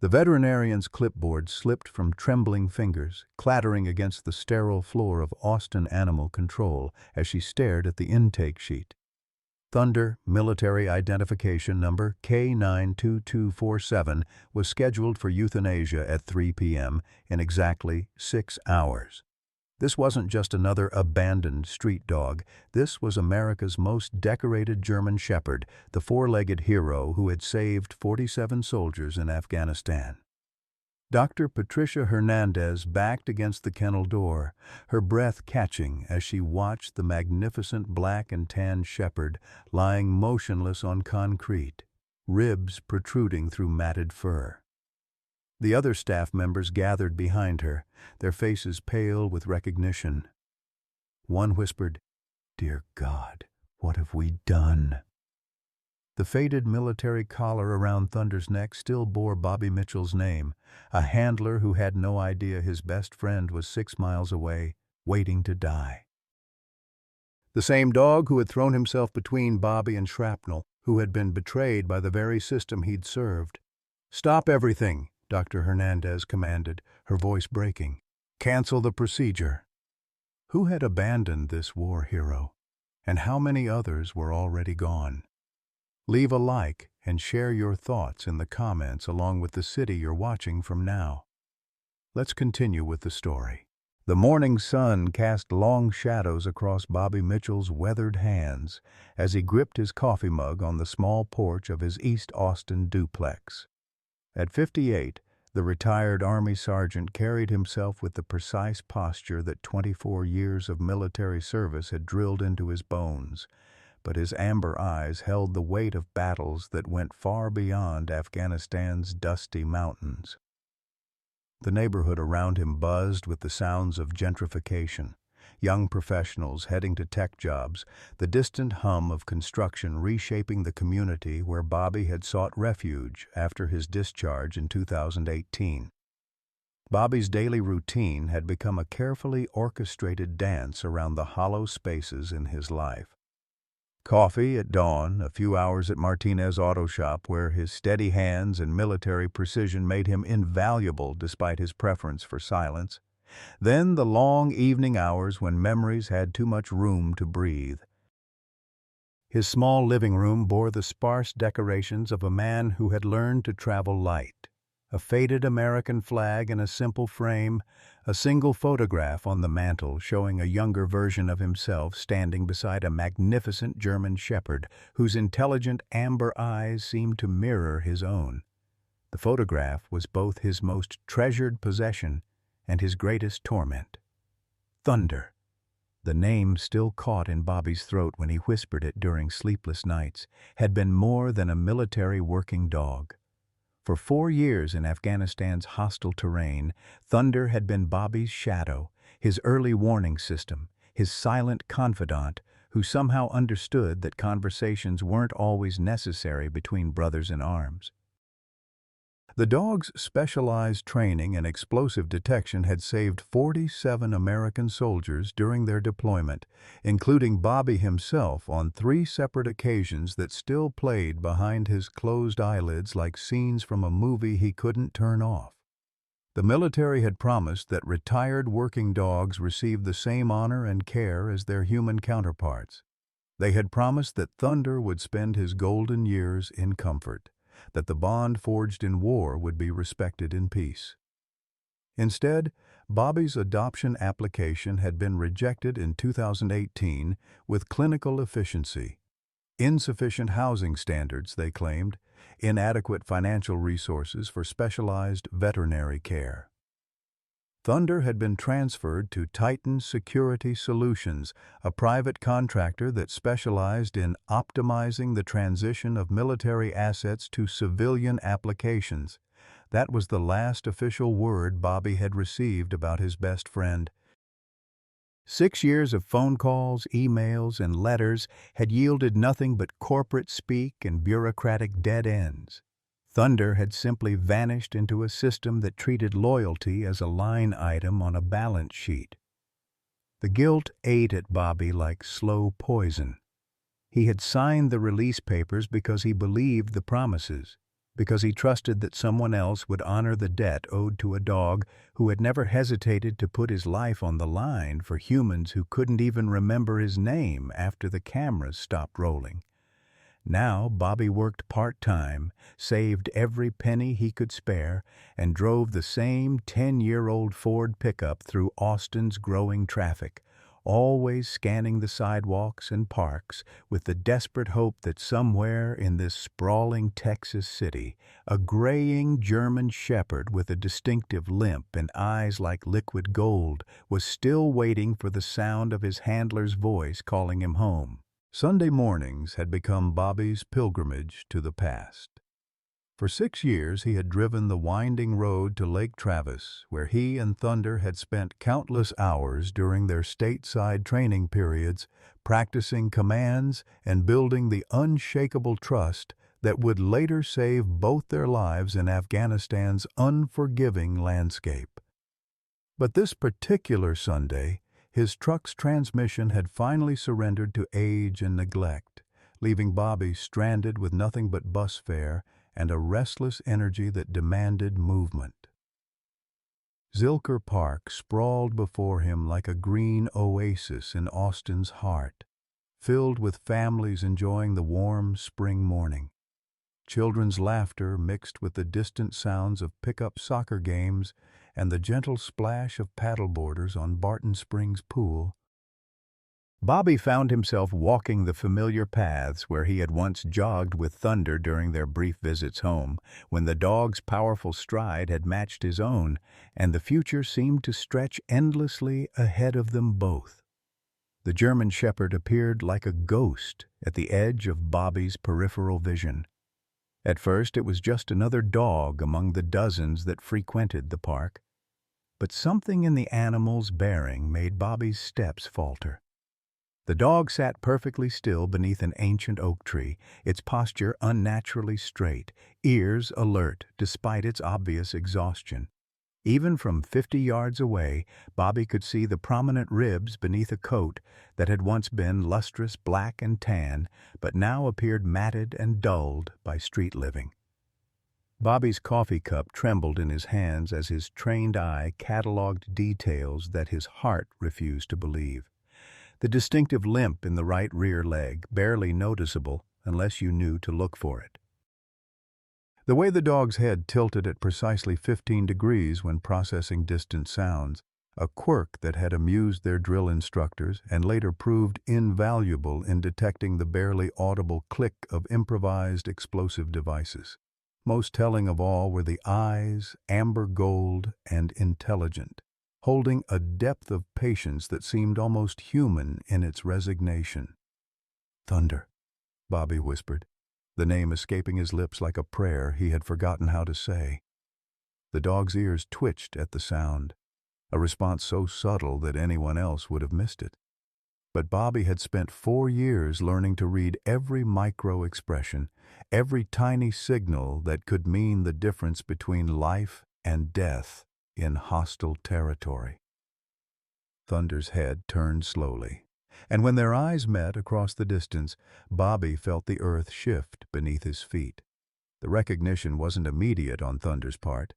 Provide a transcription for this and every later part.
The veterinarian's clipboard slipped from trembling fingers, clattering against the sterile floor of Austin Animal Control as she stared at the intake sheet. Thunder Military Identification Number K92247 was scheduled for euthanasia at 3 p.m. in exactly 6 hours. This wasn't just another abandoned street dog. This was America's most decorated German Shepherd, the four-legged hero who had saved 47 soldiers in Afghanistan. Dr. Patricia Hernandez backed against the kennel door, her breath catching as she watched the magnificent black and tan shepherd lying motionless on concrete, ribs protruding through matted fur. The other staff members gathered behind her, their faces pale with recognition. One whispered, "Dear God, what have we done?" The faded military collar around Thunder's neck still bore Bobby Mitchell's name, a handler who had no idea his best friend was 6 miles away, waiting to die. The same dog who had thrown himself between Bobby and shrapnel, who had been betrayed by the very system he'd served. "Stop everything," Dr. Hernandez commanded, her voice breaking. "Cancel the procedure." Who had abandoned this war hero? And how many others were already gone? Leave a like and share your thoughts in the comments along with the city you're watching from now. Let's continue with the story. The morning sun cast long shadows across Bobby Mitchell's weathered hands as he gripped his coffee mug on the small porch of his East Austin duplex. At 58, the retired Army sergeant carried himself with the precise posture that 24 years of military service had drilled into his bones, but his amber eyes held the weight of battles that went far beyond Afghanistan's dusty mountains. The neighborhood around him buzzed with the sounds of gentrification, young professionals heading to tech jobs, the distant hum of construction reshaping the community where Bobby had sought refuge after his discharge in 2018. Bobby's daily routine had become a carefully orchestrated dance around the hollow spaces in his life. Coffee at dawn, a few hours at Martinez Auto Shop where his steady hands and military precision made him invaluable despite his preference for silence. Then the long evening hours when memories had too much room to breathe. His small living room bore the sparse decorations of a man who had learned to travel light. A faded American flag in a simple frame, a single photograph on the mantel showing a younger version of himself standing beside a magnificent German shepherd whose intelligent amber eyes seemed to mirror his own. The photograph was both his most treasured possession and his greatest torment. Thunder. The name still caught in Bobby's throat when he whispered it during sleepless nights, had been more than a military working dog. For 4 years in Afghanistan's hostile terrain, Thunder had been Bobby's shadow, his early warning system, his silent confidant who somehow understood that conversations weren't always necessary between brothers in arms. The dog's specialized training and explosive detection had saved 47 American soldiers during their deployment, including Bobby himself on 3 separate occasions that still played behind his closed eyelids like scenes from a movie he couldn't turn off. The military had promised that retired working dogs receive the same honor and care as their human counterparts. They had promised that Thunder would spend his golden years in comfort, that the bond forged in war would be respected in peace. Instead, Bobby's adoption application had been rejected in 2018 with clinical efficiency. Insufficient housing standards, they claimed, inadequate financial resources for specialized veterinary care. Thunder had been transferred to Titan Security Solutions, a private contractor that specialized in optimizing the transition of military assets to civilian applications. That was the last official word Bobby had received about his best friend. 6 years of phone calls, emails, and letters had yielded nothing but corporate speak and bureaucratic dead ends. Thunder had simply vanished into a system that treated loyalty as a line item on a balance sheet. The guilt ate at Bobby like slow poison. He had signed the release papers because he believed the promises. because he trusted that someone else would honor the debt owed to a dog who had never hesitated to put his life on the line for humans who couldn't even remember his name after the cameras stopped rolling. Now Bobby worked part-time, saved every penny he could spare, and drove the same 10-year-old Ford pickup through Austin's growing traffic, always scanning the sidewalks and parks with the desperate hope that somewhere in this sprawling Texas city, a graying German shepherd with a distinctive limp and eyes like liquid gold was still waiting for the sound of his handler's voice calling him home. Sunday mornings had become Bobby's pilgrimage to the past. For 6 years he had driven the winding road to Lake Travis, where he and Thunder had spent countless hours during their stateside training periods, practicing commands and building the unshakable trust that would later save both their lives in Afghanistan's unforgiving landscape. But this particular Sunday, his truck's transmission had finally surrendered to age and neglect, leaving Bobby stranded with nothing but bus fare and a restless energy that demanded movement. Zilker Park sprawled before him like a green oasis in Austin's heart, filled with families enjoying the warm spring morning. Children's laughter mixed with the distant sounds of pickup soccer games and the gentle splash of paddleboarders on Barton Springs Pool. Bobby found himself walking the familiar paths where he had once jogged with Thunder during their brief visits home, when the dog's powerful stride had matched his own, and the future seemed to stretch endlessly ahead of them both. The German shepherd appeared like a ghost at the edge of Bobby's peripheral vision. At first it was just another dog among the dozens that frequented the park. But something in the animal's bearing made Bobby's steps falter. The dog sat perfectly still beneath an ancient oak tree, its posture unnaturally straight, ears alert despite its obvious exhaustion. Even from 50 yards away, Bobby could see the prominent ribs beneath a coat that had once been lustrous black and tan, but now appeared matted and dulled by street living. Bobby's coffee cup trembled in his hands as his trained eye catalogued details that his heart refused to believe. The distinctive limp in the right rear leg, barely noticeable unless you knew to look for it. The way the dog's head tilted at precisely 15 degrees when processing distant sounds, a quirk that had amused their drill instructors and later proved invaluable in detecting the barely audible click of improvised explosive devices. Most telling of all were the eyes, amber gold and intelligent, holding a depth of patience that seemed almost human in its resignation. "Thunder," Bobby whispered, the name escaping his lips like a prayer he had forgotten how to say. The dog's ears twitched at the sound, a response so subtle that anyone else would have missed it. But Bobby had spent 4 years learning to read every micro-expression, every tiny signal that could mean the difference between life and death in hostile territory. Thunder's head turned slowly, and when their eyes met across the distance, Bobby felt the earth shift beneath his feet. The recognition wasn't immediate on Thunder's part.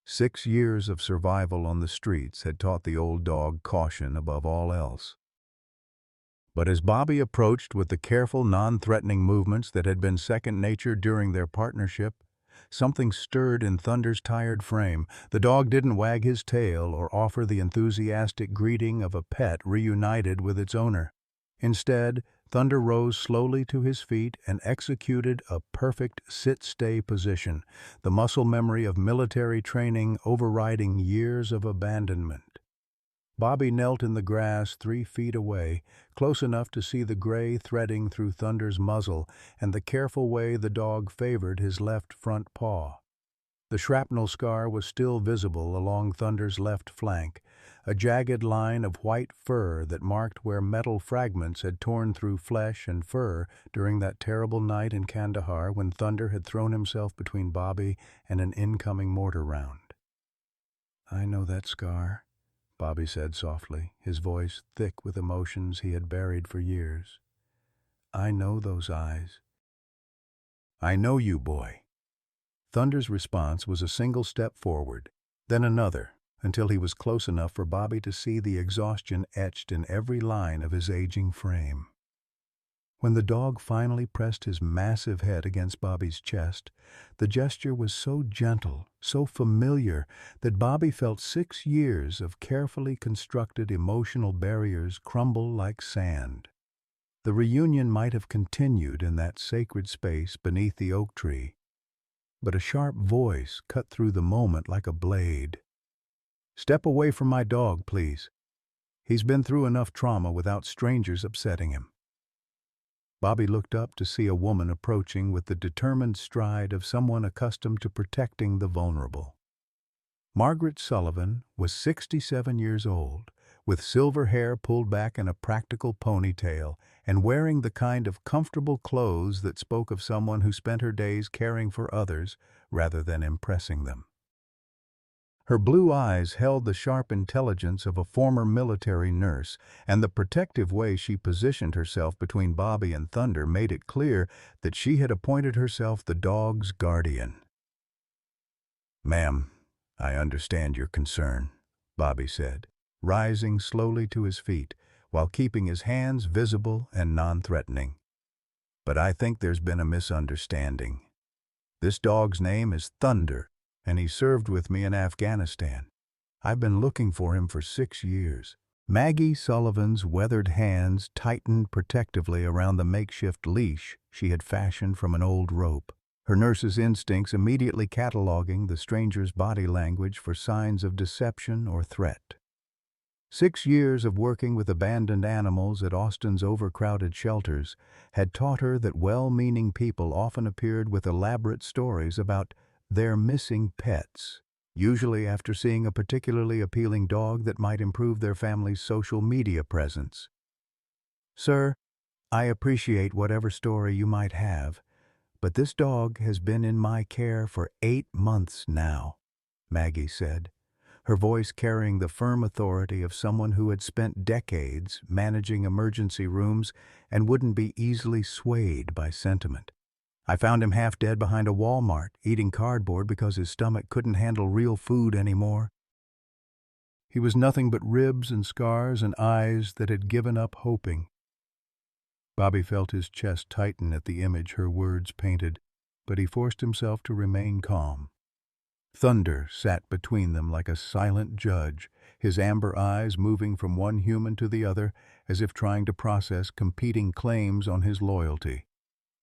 6 years of survival on the streets had taught the old dog caution above all else. But as Bobby approached with the careful, non-threatening movements that had been second nature during their partnership, something stirred in Thunder's tired frame. The dog didn't wag his tail or offer the enthusiastic greeting of a pet reunited with its owner. Instead, Thunder rose slowly to his feet and executed a perfect sit-stay position, the muscle memory of military training overriding years of abandonment. Bobby knelt in the grass 3 feet away, close enough to see the gray threading through Thunder's muzzle and the careful way the dog favored his left front paw. The shrapnel scar was still visible along Thunder's left flank, a jagged line of white fur that marked where metal fragments had torn through flesh and fur during that terrible night in Kandahar when Thunder had thrown himself between Bobby and an incoming mortar round. "I know that scar," Bobby said softly, his voice thick with emotions he had buried for years. "I know those eyes." "I know you, boy." Thunder's response was a single step forward, then another, until he was close enough for Bobby to see the exhaustion etched in every line of his aging frame. When the dog finally pressed his massive head against Bobby's chest, the gesture was so gentle, so familiar, that Bobby felt 6 years of carefully constructed emotional barriers crumble like sand. The reunion might have continued in that sacred space beneath the oak tree, but a sharp voice cut through the moment like a blade. "Step away from my dog, please. He's been through enough trauma without strangers upsetting him." Bobby looked up to see a woman approaching with the determined stride of someone accustomed to protecting the vulnerable. Margaret Sullivan was 67 years old, with silver hair pulled back in a practical ponytail and wearing the kind of comfortable clothes that spoke of someone who spent her days caring for others rather than impressing them. Her blue eyes held the sharp intelligence of a former military nurse, and the protective way she positioned herself between Bobby and Thunder made it clear that she had appointed herself the dog's guardian. "Ma'am, I understand your concern," Bobby said, rising slowly to his feet while keeping his hands visible and non-threatening. "But I think there's been a misunderstanding. This dog's name is Thunder, and he served with me in Afghanistan. I've been looking for him for 6 years." Maggie Sullivan's weathered hands tightened protectively around the makeshift leash she had fashioned from an old rope, her nurse's instincts immediately cataloging the stranger's body language for signs of deception or threat. 6 years of working with abandoned animals at Austin's overcrowded shelters had taught her that well-meaning people often appeared with elaborate stories about their missing pets, usually after seeing a particularly appealing dog that might improve their family's social media presence. "Sir, I appreciate whatever story you might have, but this dog has been in my care for 8 months now," Maggie said, her voice carrying the firm authority of someone who had spent decades managing emergency rooms and wouldn't be easily swayed by sentiment. "I found him half dead behind a Walmart, eating cardboard because his stomach couldn't handle real food anymore. He was nothing but ribs and scars and eyes that had given up hoping." Bobby felt his chest tighten at the image her words painted, but he forced himself to remain calm. Thunder sat between them like a silent judge, his amber eyes moving from one human to the other as if trying to process competing claims on his loyalty.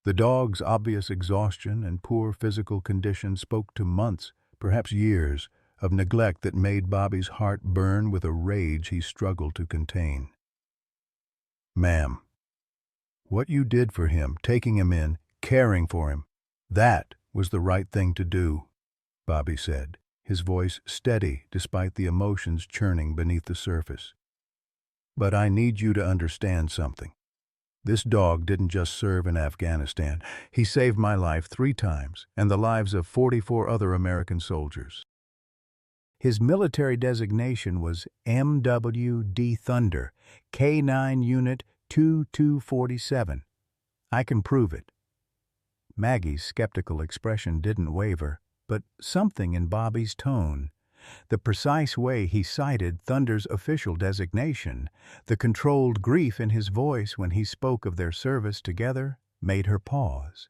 The dog's obvious exhaustion and poor physical condition spoke to months, perhaps years, of neglect that made Bobby's heart burn with a rage he struggled to contain. "Ma'am, what you did for him, taking him in, caring for him, that was the right thing to do," Bobby said, his voice steady despite the emotions churning beneath the surface. "But I need you to understand something. This dog didn't just serve in Afghanistan. He saved my life 3 times and the lives of 44 other American soldiers." His military designation was MWD Thunder, K9 Unit 2247. "I can prove it." Maggie's skeptical expression didn't waver, but something in Bobby's tone, the precise way he cited Thunder's official designation, the controlled grief in his voice when he spoke of their service together, made her pause.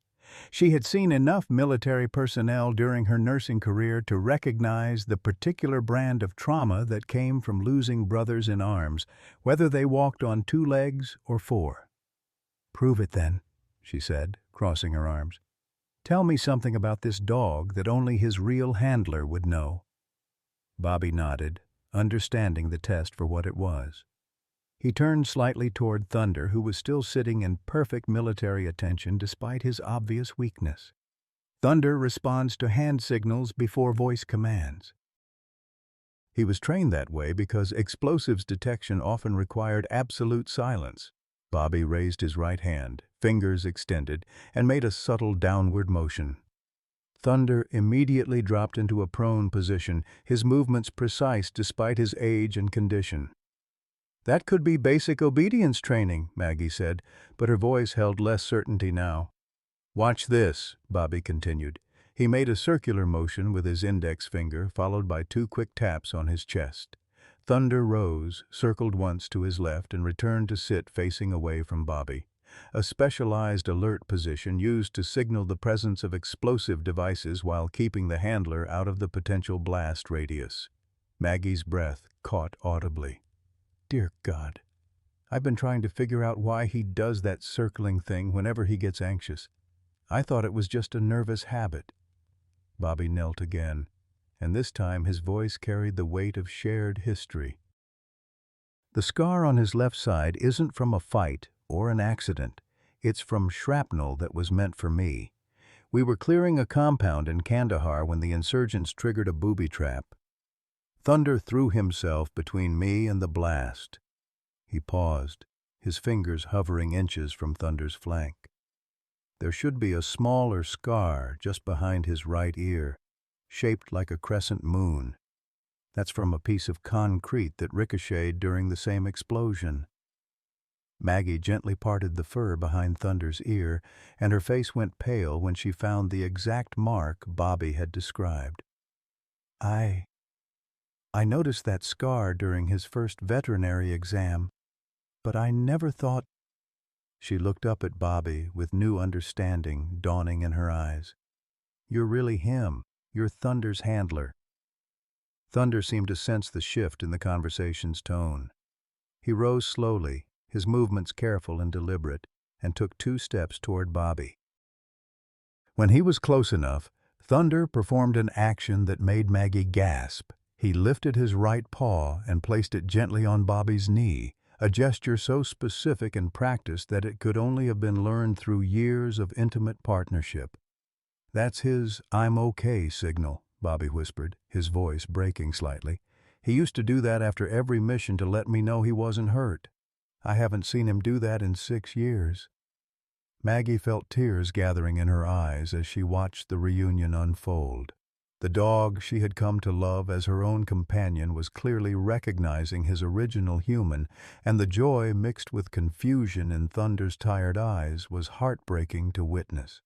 She had seen enough military personnel during her nursing career to recognize the particular brand of trauma that came from losing brothers in arms, whether they walked on 2 legs or 4. "Prove it then," she said, crossing her arms. "Tell me something about this dog that only his real handler would know." Bobby nodded, understanding the test for what it was. He turned slightly toward Thunder, who was still sitting in perfect military attention despite his obvious weakness. Thunder responds to hand signals before voice commands. He was trained that way because explosives detection often required absolute silence. Bobby raised his right hand, fingers extended, and made a subtle downward motion. Thunder immediately dropped into a prone position, his movements precise despite his age and condition. "That could be basic obedience training," Maggie said, but her voice held less certainty now. "Watch this," Bobby continued. He made a circular motion with his index finger, followed by 2 quick taps on his chest. Thunder rose, circled once to his left, and returned to sit facing away from Bobby, a specialized alert position used to signal the presence of explosive devices while keeping the handler out of the potential blast radius. Maggie's breath caught audibly. Dear God, I've been trying to figure out why he does that circling thing whenever he gets anxious. I thought it was just a nervous habit. Bobby knelt again, and this time his voice carried the weight of shared history. The scar on his left side isn't from a fight or an accident. It's from shrapnel that was meant for me. We were clearing a compound in Kandahar when the insurgents triggered a booby trap. Thunder threw himself between me and the blast. He paused, his fingers hovering inches from Thunder's flank. There should be a smaller scar just behind his right ear, shaped like a crescent moon. That's from a piece of concrete that ricocheted during the same explosion. Maggie gently parted the fur behind Thunder's ear, and her face went pale when she found the exact mark Bobby had described. I noticed that scar during his first veterinary exam, but I never thought. She looked up at Bobby with new understanding dawning in her eyes. You're really him. You're Thunder's handler. Thunder seemed to sense the shift in the conversation's tone. He rose slowly, his movements careful and deliberate, and took 2 steps toward Bobby. When he was close enough, Thunder performed an action that made Maggie gasp. He lifted his right paw and placed it gently on Bobby's knee, a gesture so specific and practiced that it could only have been learned through years of intimate partnership. That's his "I'm okay" signal, Bobby whispered, his voice breaking slightly. He used to do that after every mission to let me know he wasn't hurt. I haven't seen him do that in 6 years. Maggie felt tears gathering in her eyes as she watched the reunion unfold. The dog she had come to love as her own companion was clearly recognizing his original human, and the joy mixed with confusion in Thunder's tired eyes was heartbreaking to witness.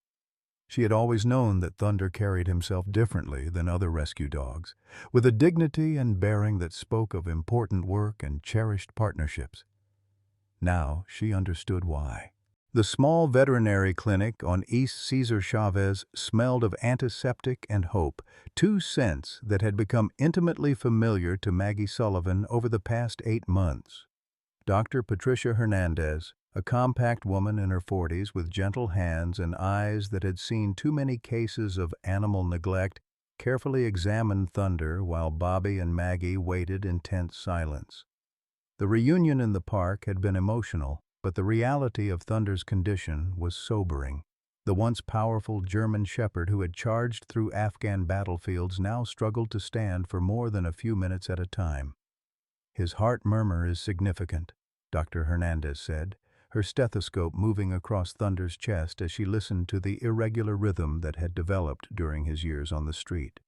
She had always known that Thunder carried himself differently than other rescue dogs, with a dignity and bearing that spoke of important work and cherished partnerships. Now she understood why. The small veterinary clinic on East Cesar Chavez smelled of antiseptic and hope, 2 scents that had become intimately familiar to Maggie Sullivan over the past 8 months. Dr. Patricia Hernandez, a compact woman in her 40s with gentle hands and eyes that had seen too many cases of animal neglect, carefully examined Thunder while Bobby and Maggie waited in tense silence. The reunion in the park had been emotional, but the reality of Thunder's condition was sobering. The once powerful German shepherd who had charged through Afghan battlefields now struggled to stand for more than a few minutes at a time. His heart murmur is significant, Dr. Hernandez said, her stethoscope moving across Thunder's chest as she listened to the irregular rhythm that had developed during his years on the street.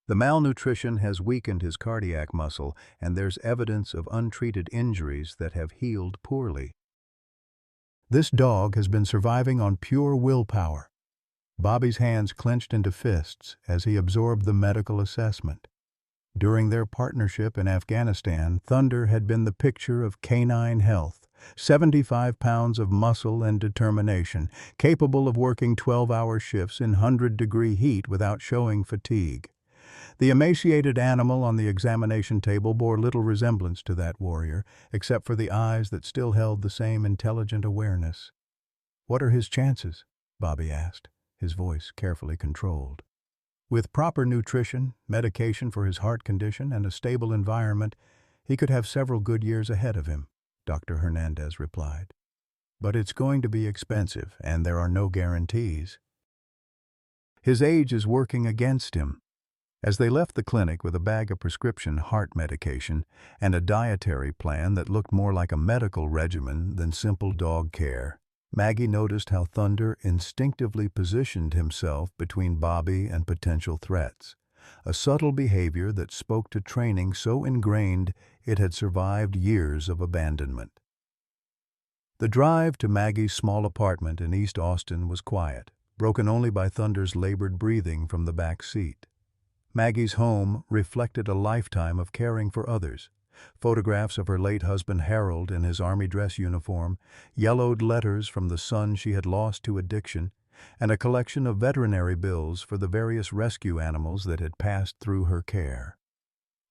The malnutrition has weakened his cardiac muscle, and there's evidence of untreated injuries that have healed poorly. This dog has been surviving on pure willpower. Bobby's hands clenched into fists as he absorbed the medical assessment. During their partnership in Afghanistan, Thunder had been the picture of canine health, 75 pounds of muscle and determination, capable of working 12-hour shifts in 100-degree heat without showing fatigue. The emaciated animal on the examination table bore little resemblance to that warrior, except for the eyes that still held the same intelligent awareness. "What are his chances?" Bobby asked, his voice carefully controlled. "With proper nutrition, medication for his heart condition, and a stable environment, he could have several good years ahead of him," Dr. Hernandez replied. "But it's going to be expensive, and there are no guarantees. His age is working against him." As they left the clinic with a bag of prescription heart medication and a dietary plan that looked more like a medical regimen than simple dog care, Maggie noticed how Thunder instinctively positioned himself between Bobby and potential threats, a subtle behavior that spoke to training so ingrained it had survived years of abandonment. The drive to Maggie's small apartment in East Austin was quiet. broken only by Thunder's labored breathing from the back seat. Maggie's home reflected a lifetime of caring for others. Photographs of her late husband Harold in his army dress uniform, yellowed letters from the son she had lost to addiction, and a collection of veterinary bills for the various rescue animals that had passed through her care.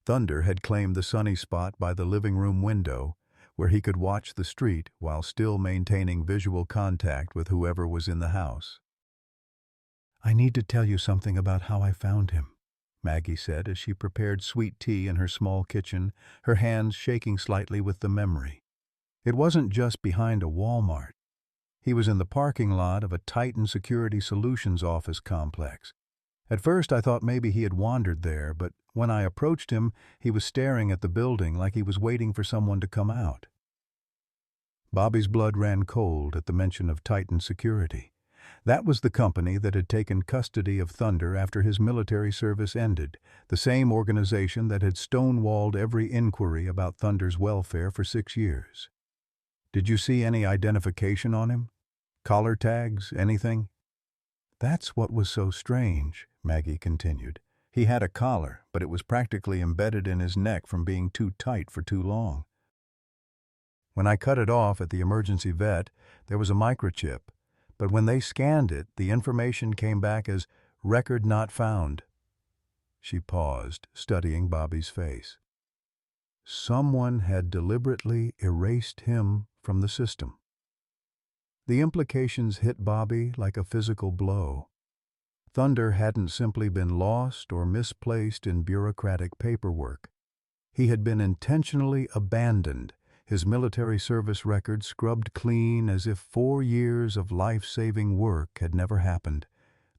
Thunder had claimed the sunny spot by the living room window, where he could watch the street while still maintaining visual contact with whoever was in the house. "I need to tell you something about how I found him," Maggie said as she prepared sweet tea in her small kitchen, her hands shaking slightly with the memory. It wasn't just behind a Walmart. He was in the parking lot of a Titan Security Solutions office complex. At first I thought maybe he had wandered there, but when I approached him, he was staring at the building like he was waiting for someone to come out. Bobby's blood ran cold at the mention of Titan Security. That was the company that had taken custody of Thunder after his military service ended, the same organization that had stonewalled every inquiry about Thunder's welfare for 6 years. "Did you see any identification on him? Collar tags, anything?" "That's what was so strange," Maggie continued. "He had a collar, but it was practically embedded in his neck from being too tight for too long. When I cut it off at the emergency vet, there was a microchip, but when they scanned it, the information came back as record not found." She paused, studying Bobby's face. Someone had deliberately erased him from the system. The implications hit Bobby like a physical blow. Thunder hadn't simply been lost or misplaced in bureaucratic paperwork. He had been intentionally abandoned, his military service record scrubbed clean as if 4 years of life-saving work had never happened.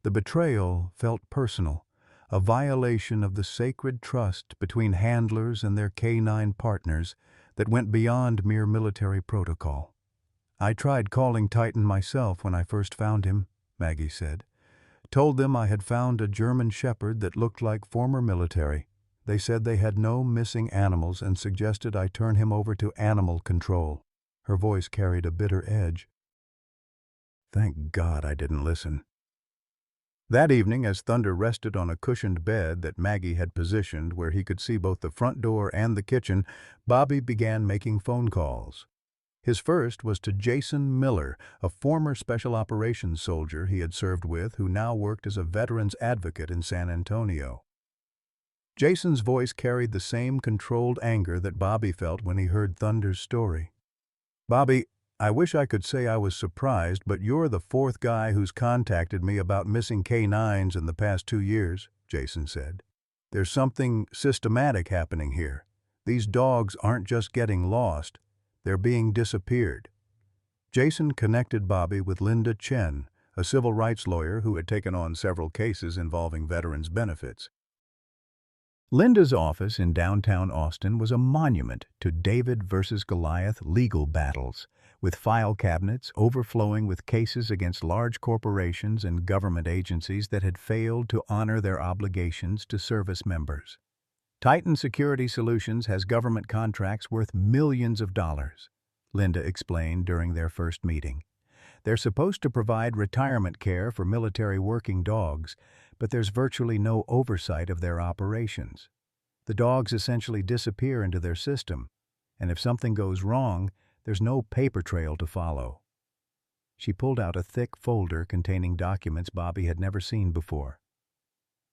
The betrayal felt personal, a violation of the sacred trust between handlers and their canine partners that went beyond mere military protocol. "I tried calling Titan myself when I first found him," Maggie said. "Told them I had found a German shepherd that looked like former military. They said they had no missing animals and suggested I turn him over to animal control." Her voice carried a bitter edge. Thank God I didn't listen. That evening, as Thunder rested on a cushioned bed that Maggie had positioned where he could see both the front door and the kitchen, Bobby began making phone calls. His first was to Jason Miller, a former Special Operations soldier he had served with who now worked as a veterans advocate in San Antonio. Jason's voice carried the same controlled anger that Bobby felt when he heard Thunder's story. "Bobby, I wish I could say I was surprised, but you're the 4th guy who's contacted me about missing K9s in the past 2 years, Jason said. "There's something systematic happening here. These dogs aren't just getting lost, they're being disappeared." Jason connected Bobby with Linda Chen, a civil rights lawyer who had taken on several cases involving veterans' benefits. Linda's office in downtown Austin was a monument to David versus Goliath legal battles, with file cabinets overflowing with cases against large corporations and government agencies that had failed to honor their obligations to service members. Titan Security Solutions has government contracts worth millions of dollars, Linda explained during their first meeting. They're supposed to provide retirement care for military working dogs, but there's virtually no oversight of their operations. The dogs essentially disappear into their system, and if something goes wrong, there's no paper trail to follow. She pulled out a thick folder containing documents Bobby had never seen before.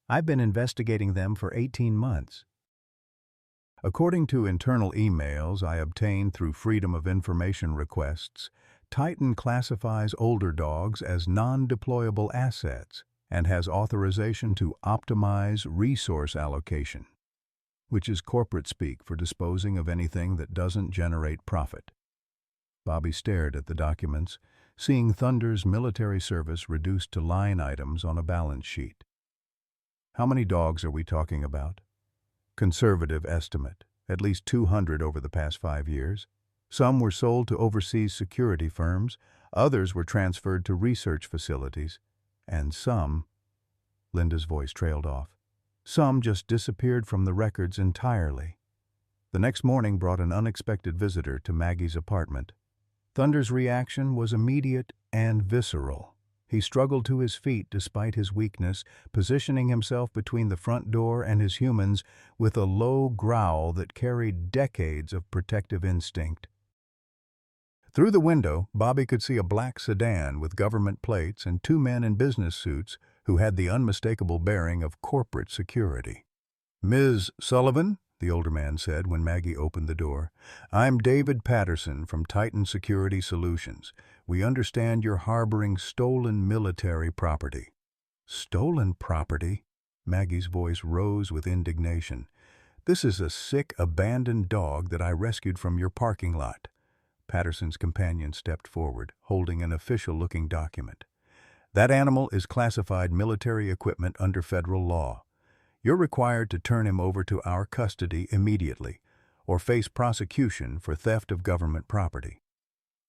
"I've been investigating them for 18 months. According to internal emails I obtained through Freedom of Information requests, Titan classifies older dogs as non-deployable assets and has authorization to optimize resource allocation, which is corporate speak for disposing of anything that doesn't generate profit." Bobby stared at the documents, seeing Thunder's military service reduced to line items on a balance sheet. "How many dogs are we talking about?" "Conservative estimate, at least 200 over the past 5 years. Some were sold to overseas security firms, others were transferred to research facilities, and some—" Linda's voice trailed off. "Some just disappeared from the records entirely." The next morning brought an unexpected visitor to Maggie's apartment. Thunder's reaction was immediate and visceral. He struggled to his feet despite his weakness, positioning himself between the front door and his humans with a low growl that carried decades of protective instinct. Through the window, Bobby could see a black sedan with government plates and two men in business suits who had the unmistakable bearing of corporate security. "Ms. Sullivan," the older man said when Maggie opened the door, "I'm David Patterson from Titan Security Solutions. We understand you're harboring stolen military property." "Stolen property?" Maggie's voice rose with indignation. "This is a sick, abandoned dog that I rescued from your parking lot." Patterson's companion stepped forward, holding an official-looking document. "That animal is classified military equipment under federal law. You're required to turn him over to our custody immediately, or face prosecution for theft of government property."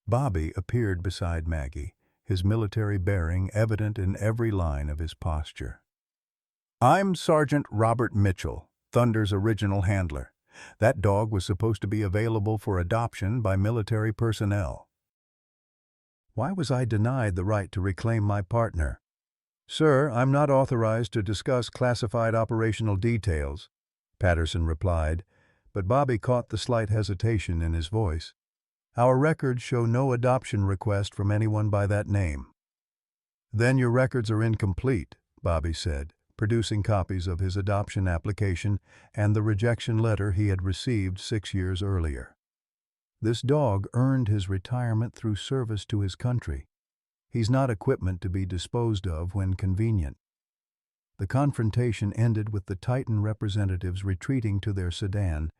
Bobby appeared beside Maggie, his military bearing evident in every line of his posture. "I'm Sergeant Robert Mitchell, Thunder's original handler. That dog was supposed to be available for adoption by military personnel." "Why was I denied the right to reclaim my partner?" "Sir, I'm not authorized to discuss classified operational details," Patterson replied, but Bobby caught the slight hesitation in his voice. "Our records show no adoption request from anyone by that name." "Then your records are incomplete," Bobby said, producing copies of his adoption application and the rejection letter he had received 6 years earlier. "This dog earned his retirement through service to his country. He's not equipment to be disposed of when convenient." The confrontation ended with the Titan representatives retreating to their sedan,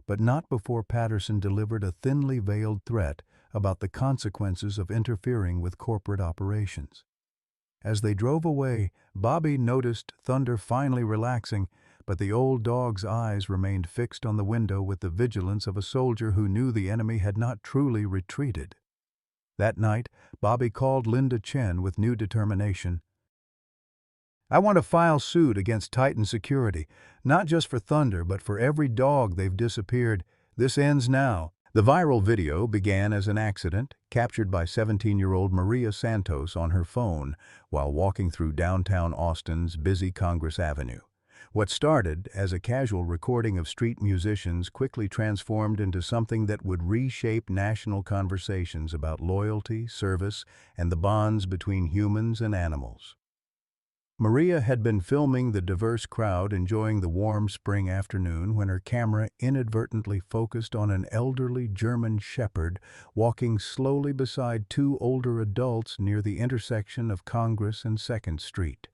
but not before Patterson delivered a thinly veiled threat about the consequences of interfering with corporate operations. As they drove away, Bobby noticed Thunder finally relaxing, but the old dog's eyes remained fixed on the window with the vigilance of a soldier who knew the enemy had not truly retreated. That night, Bobby called Linda Chen with new determination. "I want to file suit against Titan Security, not just for Thunder, but for every dog they've disappeared. This ends now." The viral video began as an accident, captured by 17-year-old Maria Santos on her phone while walking through downtown Austin's busy Congress Avenue. What started as a casual recording of street musicians quickly transformed into something that would reshape national conversations about loyalty, service, and the bonds between humans and animals. Maria had been filming the diverse crowd enjoying the warm spring afternoon when her camera inadvertently focused on an elderly German shepherd walking slowly beside two older adults near the intersection of Congress and 2nd Street.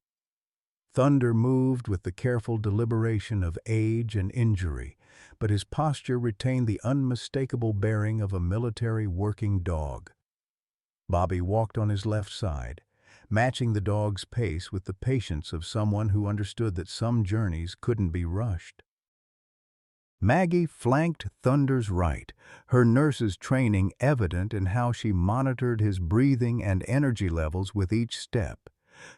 Thunder moved with the careful deliberation of age and injury, but his posture retained the unmistakable bearing of a military working dog. Bobby walked on his left side, matching the dog's pace with the patience of someone who understood that some journeys couldn't be rushed. Maggie flanked Thunder's right, her nurse's training evident in how she monitored his breathing and energy levels with each step.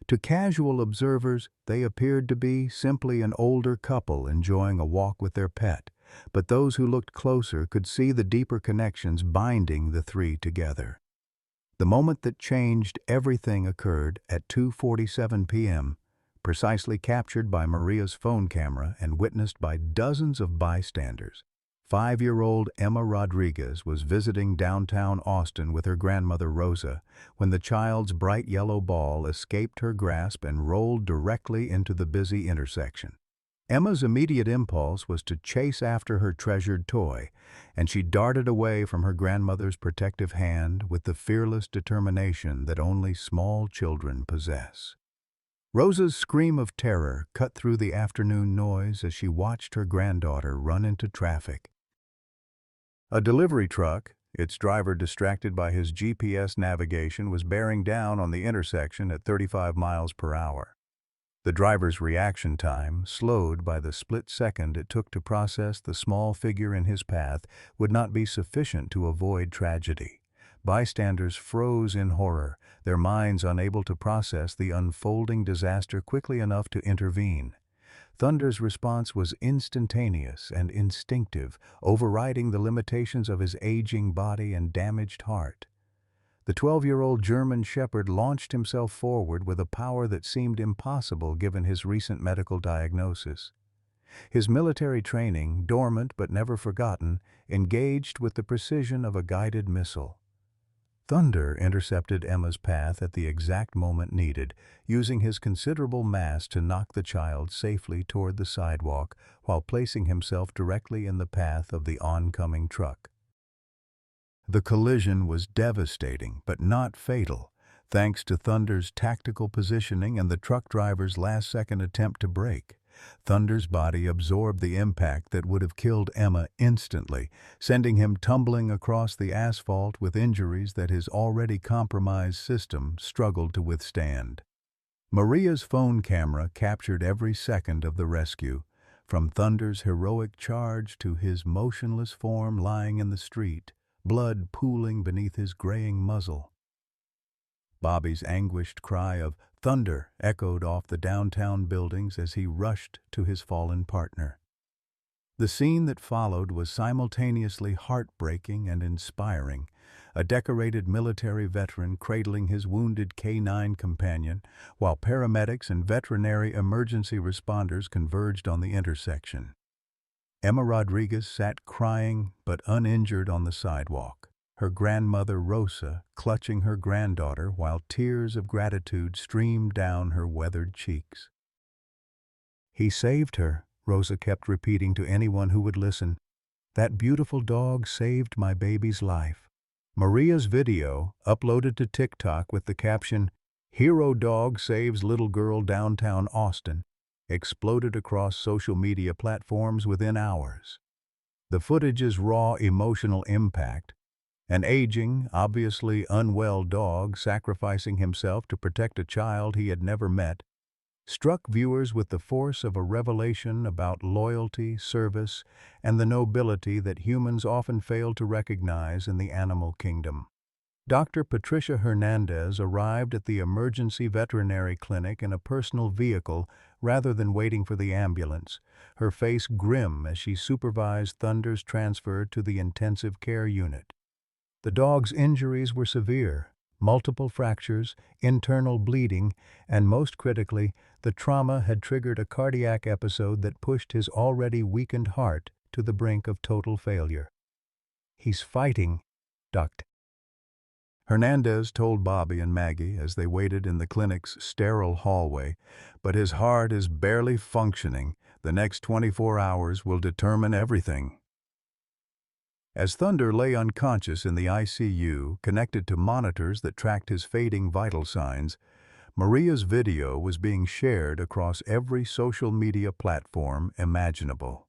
To casual observers, they appeared to be simply an older couple enjoying a walk with their pet, but those who looked closer could see the deeper connections binding the three together. The moment that changed everything occurred at 2:47 p.m., precisely captured by Maria's phone camera and witnessed by dozens of bystanders. 5-year-old Emma Rodriguez was visiting downtown Austin with her grandmother Rosa when the child's bright yellow ball escaped her grasp and rolled directly into the busy intersection. Emma's immediate impulse was to chase after her treasured toy, and she darted away from her grandmother's protective hand with the fearless determination that only small children possess. Rosa's scream of terror cut through the afternoon noise as she watched her granddaughter run into traffic. A delivery truck, its driver distracted by his GPS navigation, was bearing down on the intersection at 35 miles per hour. The driver's reaction time, slowed by the split second it took to process the small figure in his path, would not be sufficient to avoid tragedy. Bystanders froze in horror, their minds unable to process the unfolding disaster quickly enough to intervene. Thunder's response was instantaneous and instinctive, overriding the limitations of his aging body and damaged heart. The 12-year-old German Shepherd launched himself forward with a power that seemed impossible given his recent medical diagnosis. His military training, dormant but never forgotten, engaged with the precision of a guided missile. Thunder intercepted Emma's path at the exact moment needed, using his considerable mass to knock the child safely toward the sidewalk while placing himself directly in the path of the oncoming truck. The collision was devastating, but not fatal, thanks to Thunder's tactical positioning and the truck driver's last-second attempt to brake. Thunder's body absorbed the impact that would have killed Emma instantly, sending him tumbling across the asphalt with injuries that his already compromised system struggled to withstand. Maria's phone camera captured every second of the rescue, from Thunder's heroic charge to his motionless form lying in the street, blood pooling beneath his graying muzzle. Bobby's anguished cry of "Thunder" echoed off the downtown buildings as he rushed to his fallen partner. The scene that followed was simultaneously heartbreaking and inspiring, a decorated military veteran cradling his wounded K-9 companion, while paramedics and veterinary emergency responders converged on the intersection. Emma Rodriguez sat crying but uninjured on the sidewalk, her grandmother Rosa clutching her granddaughter while tears of gratitude streamed down her weathered cheeks. "He saved her," Rosa kept repeating to anyone who would listen. "That beautiful dog saved my baby's life." Maria's video, uploaded to TikTok with the caption, "Hero Dog Saves Little Girl Downtown Austin," exploded across social media platforms within hours. The footage's raw emotional impact, an aging, obviously unwell dog sacrificing himself to protect a child he had never met, struck viewers with the force of a revelation about loyalty, service, and the nobility that humans often fail to recognize in the animal kingdom. Dr. Patricia Hernandez arrived at the emergency veterinary clinic in a personal vehicle rather than waiting for the ambulance, her face grim as she supervised Thunder's transfer to the intensive care unit. The dog's injuries were severe: multiple fractures, internal bleeding, and most critically, the trauma had triggered a cardiac episode that pushed his already weakened heart to the brink of total failure. "He's fighting, Dr." Hernandez told Bobby and Maggie as they waited in the clinic's sterile hallway, "but his heart is barely functioning. The next 24 hours will determine everything." As Thunder lay unconscious in the ICU, connected to monitors that tracked his fading vital signs, Maria's video was being shared across every social media platform imaginable.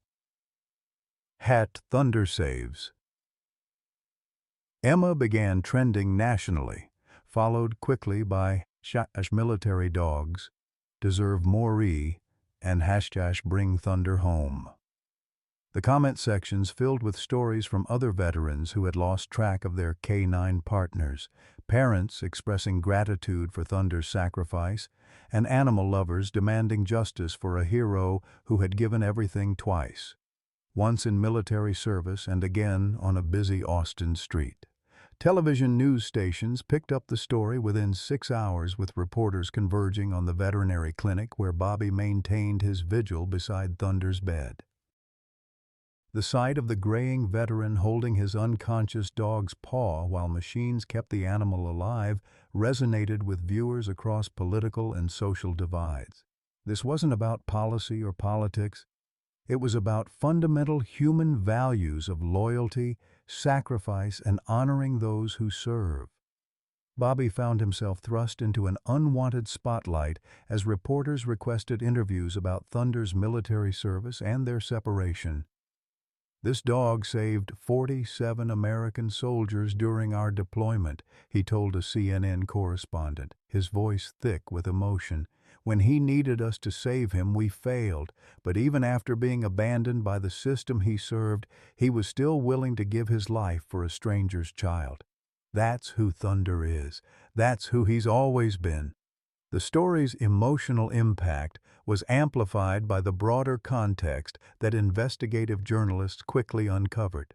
#Thunder Saves. Emma began trending nationally, followed quickly by #Military Dogs Deserve More-E and #Bring Thunder Home. The comment sections filled with stories from other veterans who had lost track of their K-9 partners, parents expressing gratitude for Thunder's sacrifice, and animal lovers demanding justice for a hero who had given everything twice, once in military service and again on a busy Austin street. Television news stations picked up the story within 6 hours, with reporters converging on the veterinary clinic where Bobby maintained his vigil beside Thunder's bed. The sight of the graying veteran holding his unconscious dog's paw while machines kept the animal alive resonated with viewers across political and social divides. This wasn't about policy or politics. It was about fundamental human values of loyalty, sacrifice, and honoring those who serve. Bobby found himself thrust into an unwanted spotlight as reporters requested interviews about Thunder's military service and their separation. "This dog saved 47 American soldiers during our deployment," he told a CNN correspondent, his voice thick with emotion. "When he needed us to save him, we failed, but even after being abandoned by the system he served, he was still willing to give his life for a stranger's child. That's who Thunder is. That's who he's always been." The story's emotional impact was amplified by the broader context that investigative journalists quickly uncovered.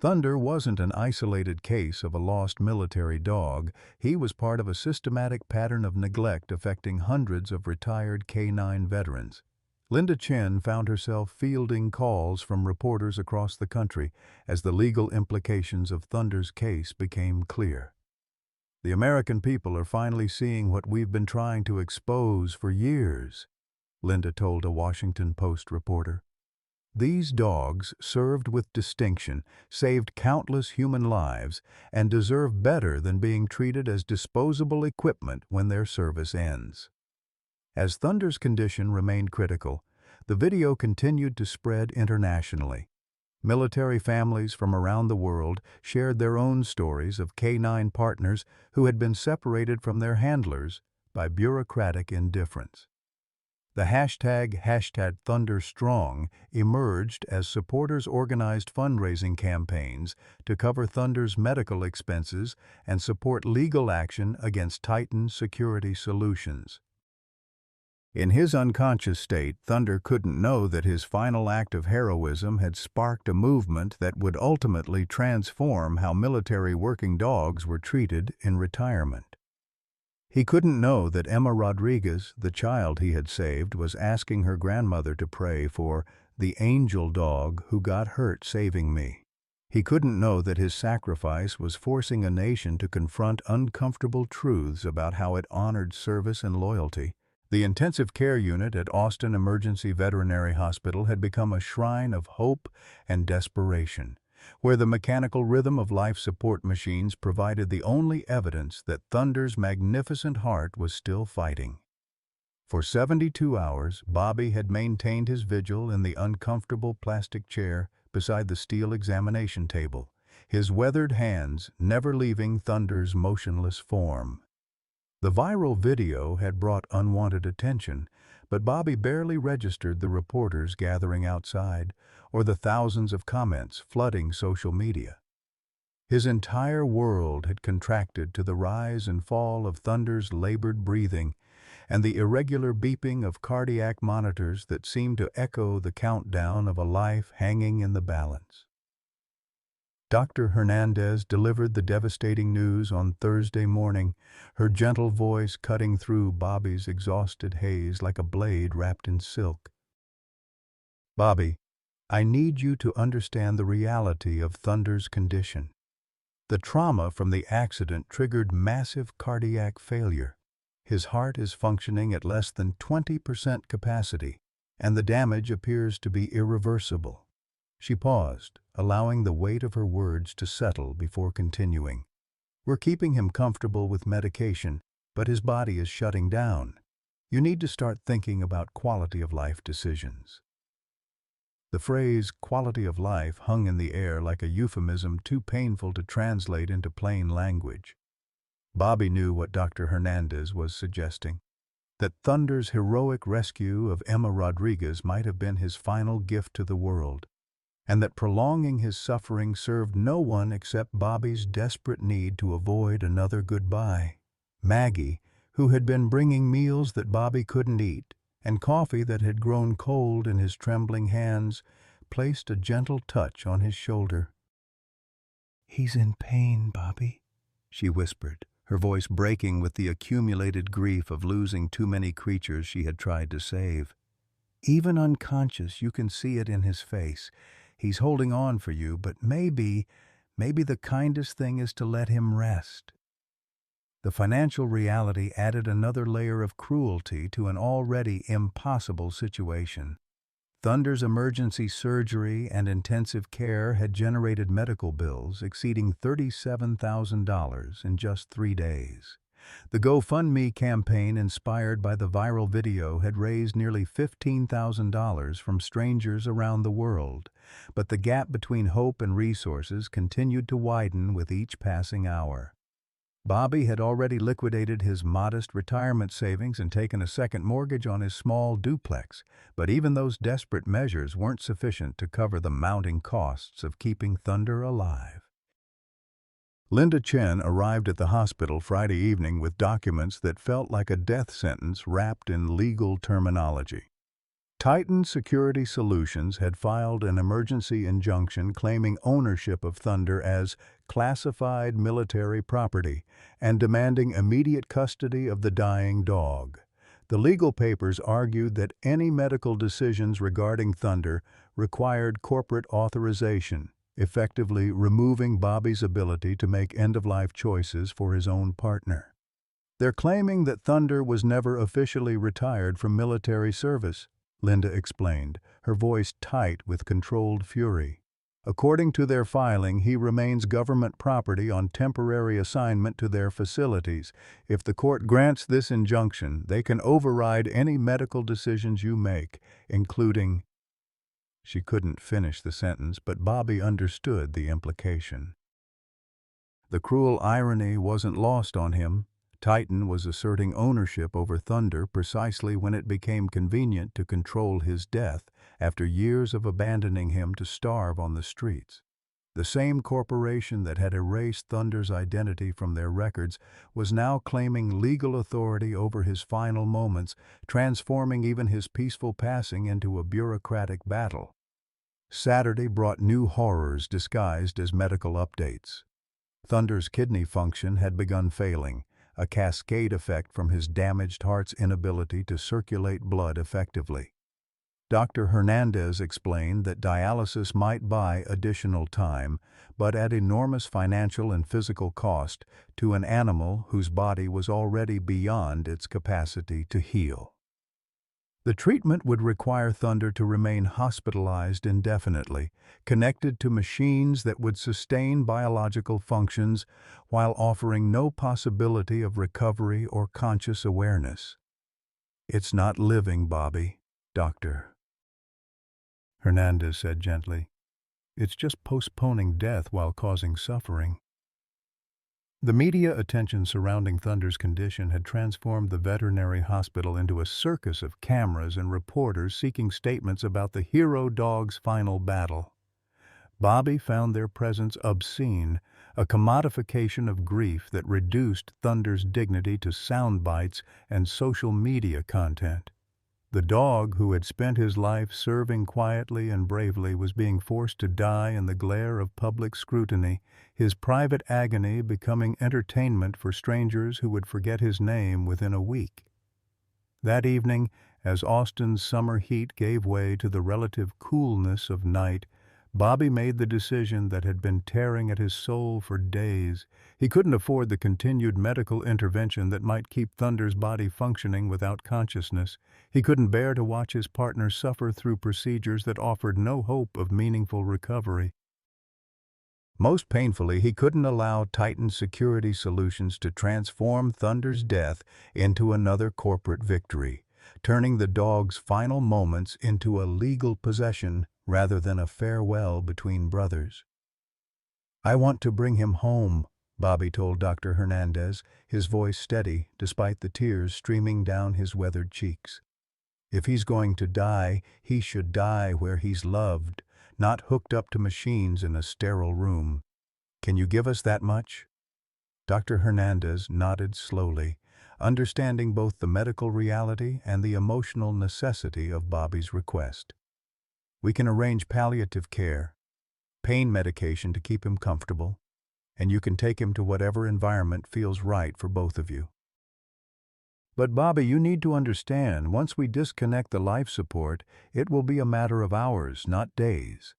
Thunder wasn't an isolated case of a lost military dog. He was part of a systematic pattern of neglect affecting hundreds of retired K-9 veterans. Linda Chen found herself fielding calls from reporters across the country as the legal implications of Thunder's case became clear. The American people are finally seeing what we've been trying to expose for years, Linda told a Washington Post reporter. These dogs, served with distinction, saved countless human lives and deserve better than being treated as disposable equipment when their service ends. As Thunder's condition remained critical, the video continued to spread internationally. Military families from around the world shared their own stories of K-9 partners who had been separated from their handlers by bureaucratic indifference. The hashtag #ThunderStrong emerged as supporters organized fundraising campaigns to cover Thunder's medical expenses and support legal action against Titan Security Solutions. In his unconscious state, Thunder couldn't know that his final act of heroism had sparked a movement that would ultimately transform how military working dogs were treated in retirement. He couldn't know that Emma Rodriguez, the child he had saved, was asking her grandmother to pray for the angel dog who got hurt saving me. He couldn't know that his sacrifice was forcing a nation to confront uncomfortable truths about how it honored service and loyalty. The intensive care unit at Austin Emergency Veterinary Hospital had become a shrine of hope and desperation, where the mechanical rhythm of life support machines provided the only evidence that Thunder's magnificent heart was still fighting. For 72 hours, Bobby had maintained his vigil in the uncomfortable plastic chair beside the steel examination table, his weathered hands never leaving Thunder's motionless form. The viral video had brought unwanted attention, but Bobby barely registered the reporters gathering outside or the thousands of comments flooding social media. His entire world had contracted to the rise and fall of Thunder's labored breathing and the irregular beeping of cardiac monitors that seemed to echo the countdown of a life hanging in the balance. Dr. Hernandez delivered the devastating news on Thursday morning, her gentle voice cutting through Bobby's exhausted haze like a blade wrapped in silk. "Bobby, I need you to understand the reality of Thunder's condition. The trauma from the accident triggered massive cardiac failure. His heart is functioning at less than 20% capacity, and the damage appears to be irreversible." She paused, allowing the weight of her words to settle before continuing. "We're keeping him comfortable with medication, but his body is shutting down. You need to start thinking about quality of life decisions." The phrase quality of life hung in the air like a euphemism too painful to translate into plain language. Bobby knew what Dr. Hernandez was suggesting, that Thunder's heroic rescue of Emma Rodriguez might have been his final gift to the world, and that prolonging his suffering served no one except Bobby's desperate need to avoid another goodbye. Maggie, who had been bringing meals that Bobby couldn't eat, and coffee that had grown cold in his trembling hands, placed a gentle touch on his shoulder. "He's in pain, Bobby," she whispered, her voice breaking with the accumulated grief of losing too many creatures she had tried to save. "Even unconscious, you can see it in his face. He's holding on for you, but maybe the kindest thing is to let him rest." The financial reality added another layer of cruelty to an already impossible situation. Thunder's emergency surgery and intensive care had generated medical bills exceeding $37,000 in just 3 days. The GoFundMe campaign inspired by the viral video had raised nearly $15,000 from strangers around the world, but the gap between hope and resources continued to widen with each passing hour. Bobby had already liquidated his modest retirement savings and taken a second mortgage on his small duplex, but even those desperate measures weren't sufficient to cover the mounting costs of keeping Thunder alive. Linda Chen arrived at the hospital Friday evening with documents that felt like a death sentence wrapped in legal terminology. Titan Security Solutions had filed an emergency injunction claiming ownership of Thunder as classified military property and demanding immediate custody of the dying dog. The legal papers argued that any medical decisions regarding Thunder required corporate authorization, effectively removing Bobby's ability to make end-of-life choices for his own partner. They're claiming that Thunder was never officially retired from military service, Linda explained, her voice tight with controlled fury. According to their filing, he remains government property on temporary assignment to their facilities. If the court grants this injunction, they can override any medical decisions you make, including— She couldn't finish the sentence, but Bobby understood the implication. The cruel irony wasn't lost on him. Titan was asserting ownership over Thunder precisely when it became convenient to control his death after years of abandoning him to starve on the streets. The same corporation that had erased Thunder's identity from their records was now claiming legal authority over his final moments, transforming even his peaceful passing into a bureaucratic battle. Saturday brought new horrors disguised as medical updates. Thunder's kidney function had begun failing, a cascade effect from his damaged heart's inability to circulate blood effectively. Dr. Hernandez explained that dialysis might buy additional time, but at enormous financial and physical cost to an animal whose body was already beyond its capacity to heal. The treatment would require Thunder to remain hospitalized indefinitely, connected to machines that would sustain biological functions while offering no possibility of recovery or conscious awareness. "It's not living, Bobby, Doctor," Hernandez said gently. "It's just postponing death while causing suffering." The media attention surrounding Thunder's condition had transformed the veterinary hospital into a circus of cameras and reporters seeking statements about the hero dog's final battle. Bobby found their presence obscene, a commodification of grief that reduced Thunder's dignity to sound bites and social media content. The dog, who had spent his life serving quietly and bravely, was being forced to die in the glare of public scrutiny, his private agony becoming entertainment for strangers who would forget his name within a week. That evening, as Austin's summer heat gave way to the relative coolness of night, Bobby made the decision that had been tearing at his soul for days. He couldn't afford the continued medical intervention that might keep Thunder's body functioning without consciousness. He couldn't bear to watch his partner suffer through procedures that offered no hope of meaningful recovery. Most painfully, he couldn't allow Titan Security Solutions to transform Thunder's death into another corporate victory, turning the dog's final moments into a legal possession rather than a farewell between brothers. "I want to bring him home," Bobby told Dr. Hernandez, his voice steady despite the tears streaming down his weathered cheeks. "If he's going to die, he should die where he's loved, not hooked up to machines in a sterile room. Can you give us that much?" Dr. Hernandez nodded slowly, understanding both the medical reality and the emotional necessity of Bobby's request. "We can arrange palliative care, pain medication to keep him comfortable, and you can take him to whatever environment feels right for both of you." "But Bobby, you need to understand, once we disconnect the life support, it will be a matter of hours, not days."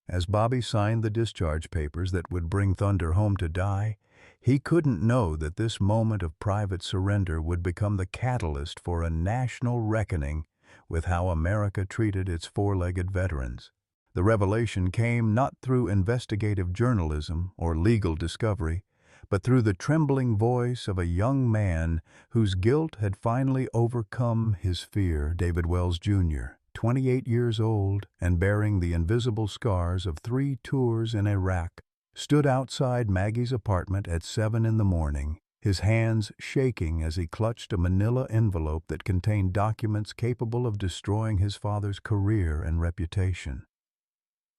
As Bobby signed the discharge papers that would bring Thunder home to die, he couldn't know that this moment of private surrender would become the catalyst for a national reckoning with how America treated its four-legged veterans. The revelation came not through investigative journalism or legal discovery, but through the trembling voice of a young man whose guilt had finally overcome his fear. David Wells, Jr., 28 years old and bearing the invisible scars of 3 tours in Iraq, stood outside Maggie's apartment at 7 in the morning, his hands shaking as he clutched a manila envelope that contained documents capable of destroying his father's career and reputation.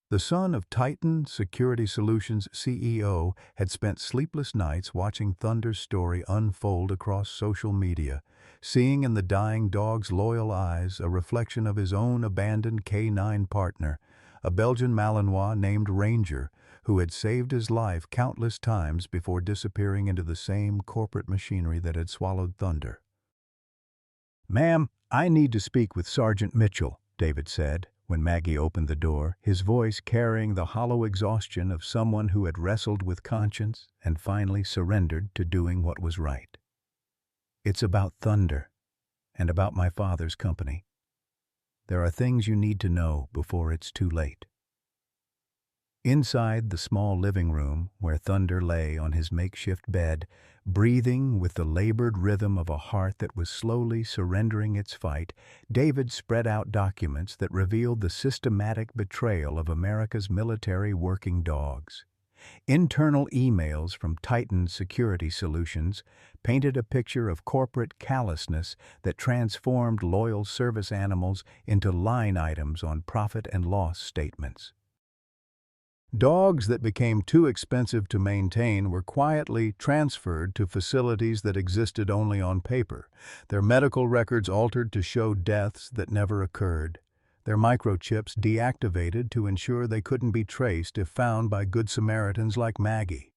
The son of Titan Security Solutions CEO had spent sleepless nights watching Thunder's story unfold across social media, seeing in the dying dog's loyal eyes a reflection of his own abandoned K9 partner, a Belgian Malinois named Ranger, who had saved his life countless times before disappearing into the same corporate machinery that had swallowed Thunder. "Ma'am, I need to speak with Sergeant Mitchell," David said, when Maggie opened the door, his voice carrying the hollow exhaustion of someone who had wrestled with conscience and finally surrendered to doing what was right. "It's about Thunder, and about my father's company. There are things you need to know before it's too late." Inside the small living room, where Thunder lay on his makeshift bed, breathing with the labored rhythm of a heart that was slowly surrendering its fight, David spread out documents that revealed the systematic betrayal of America's military working dogs. Internal emails from Titan Security Solutions painted a picture of corporate callousness that transformed loyal service animals into line items on profit and loss statements. Dogs that became too expensive to maintain were quietly transferred to facilities that existed only on paper, their medical records altered to show deaths that never occurred, their microchips deactivated to ensure they couldn't be traced if found by Good Samaritans like Maggie.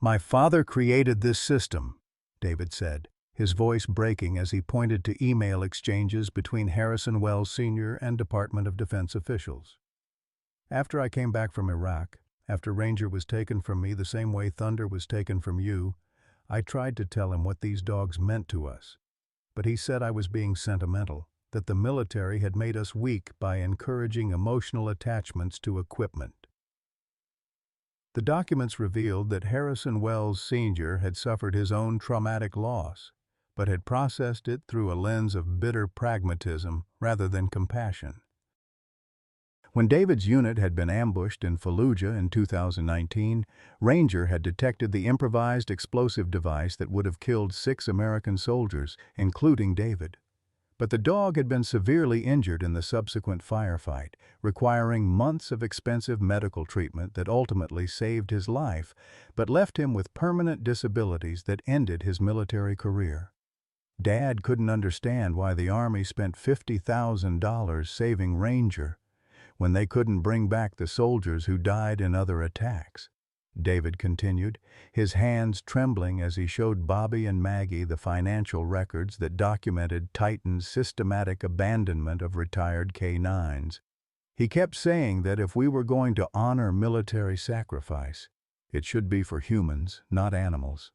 "My father created this system," David said, his voice breaking as he pointed to email exchanges between Harrison Wells Sr. and Department of Defense officials. "After I came back from Iraq, after Ranger was taken from me the same way Thunder was taken from you, I tried to tell him what these dogs meant to us. But he said I was being sentimental, that the military had made us weak by encouraging emotional attachments to equipment." The documents revealed that Harrison Wells Sr. had suffered his own traumatic loss, but had processed it through a lens of bitter pragmatism rather than compassion. When David's unit had been ambushed in Fallujah in 2019, Ranger had detected the improvised explosive device that would have killed 6 American soldiers, including David. But the dog had been severely injured in the subsequent firefight, requiring months of expensive medical treatment that ultimately saved his life, but left him with permanent disabilities that ended his military career. Dad couldn't understand why the Army spent $50,000 saving Ranger when they couldn't bring back the soldiers who died in other attacks. David continued, his hands trembling as he showed Bobby and Maggie the financial records that documented Titan's systematic abandonment of retired K9s. He kept saying that if we were going to honor military sacrifice, it should be for humans, not animals.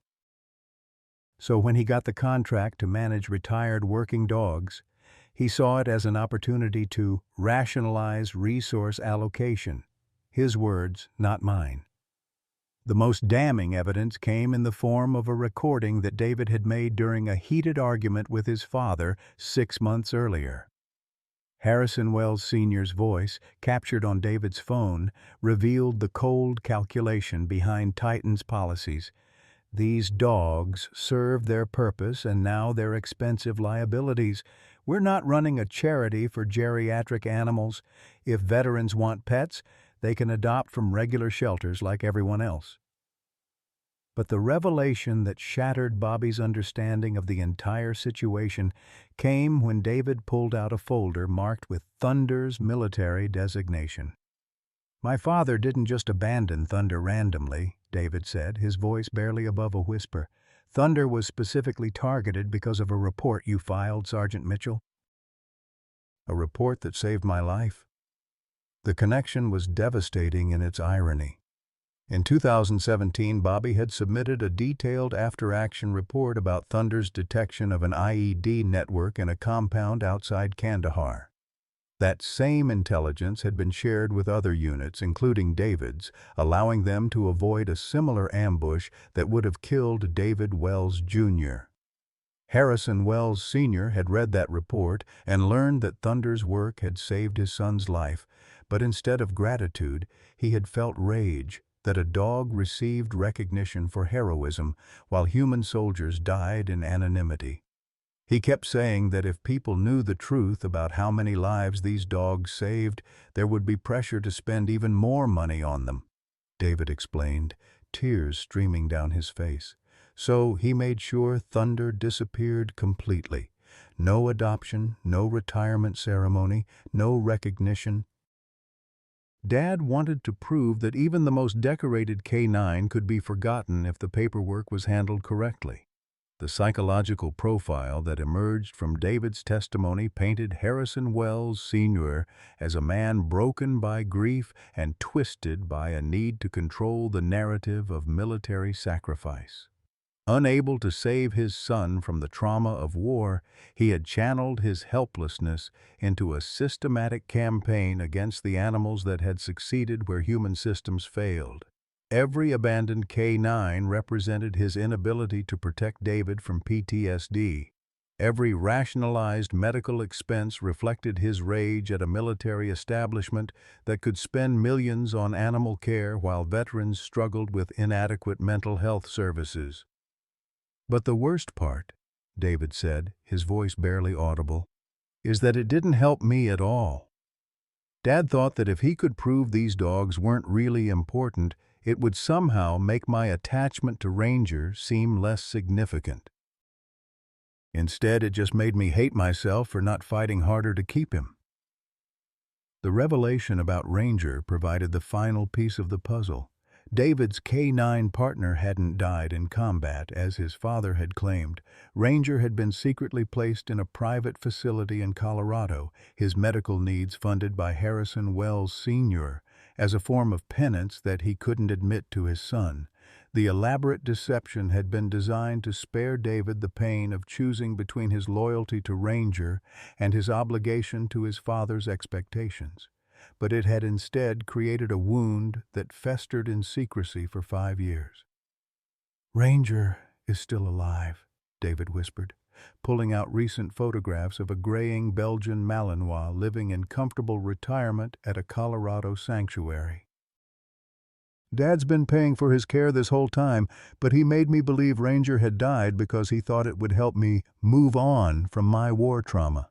So when he got the contract to manage retired working dogs, he saw it as an opportunity to rationalize resource allocation. His words, not mine. The most damning evidence came in the form of a recording that David had made during a heated argument with his father 6 months earlier. Harrison Wells Sr.'s voice, captured on David's phone, revealed the cold calculation behind Titan's policies. These dogs serve their purpose and now they're expensive liabilities. We're not running a charity for geriatric animals. If veterans want pets, they can adopt from regular shelters like everyone else. But the revelation that shattered Bobby's understanding of the entire situation came when David pulled out a folder marked with Thunder's military designation. "My father didn't just abandon Thunder randomly," David said, his voice barely above a whisper. "Thunder was specifically targeted because of a report you filed, Sergeant Mitchell." "A report that saved my life?" The connection was devastating in its irony. In 2017, Bobby had submitted a detailed after-action report about Thunder's detection of an IED network in a compound outside Kandahar. That same intelligence had been shared with other units, including David's, allowing them to avoid a similar ambush that would have killed David Wells Jr. Harrison Wells Sr. had read that report and learned that Thunder's work had saved his son's life, but instead of gratitude, he had felt rage that a dog received recognition for heroism while human soldiers died in anonymity. He kept saying that if people knew the truth about how many lives these dogs saved, there would be pressure to spend even more money on them. David explained, tears streaming down his face. So he made sure Thunder disappeared completely. No adoption, no retirement ceremony, no recognition. Dad wanted to prove that even the most decorated K9 could be forgotten if the paperwork was handled correctly. The psychological profile that emerged from David's testimony painted Harrison Wells Sr. as a man broken by grief and twisted by a need to control the narrative of military sacrifice. Unable to save his son from the trauma of war, he had channeled his helplessness into a systematic campaign against the animals that had succeeded where human systems failed. Every abandoned K9 represented his inability to protect David from PTSD. Every rationalized medical expense reflected his rage at a military establishment that could spend millions on animal care while veterans struggled with inadequate mental health services. But the worst part, David said, his voice barely audible, is that it didn't help me at all. Dad thought that if he could prove these dogs weren't really important, it would somehow make my attachment to Ranger seem less significant. Instead, it just made me hate myself for not fighting harder to keep him. The revelation about Ranger provided the final piece of the puzzle. David's K9 partner hadn't died in combat, as his father had claimed. Ranger had been secretly placed in a private facility in Colorado, his medical needs funded by Harrison Wells Sr., as a form of penance that he couldn't admit to his son. The elaborate deception had been designed to spare David the pain of choosing between his loyalty to Ranger and his obligation to his father's expectations. But it had instead created a wound that festered in secrecy for 5 years. "Ranger is still alive," David whispered, pulling out recent photographs of a graying Belgian Malinois living in comfortable retirement at a Colorado sanctuary. "Dad's been paying for his care this whole time, but he made me believe Ranger had died because he thought it would help me move on from my war trauma."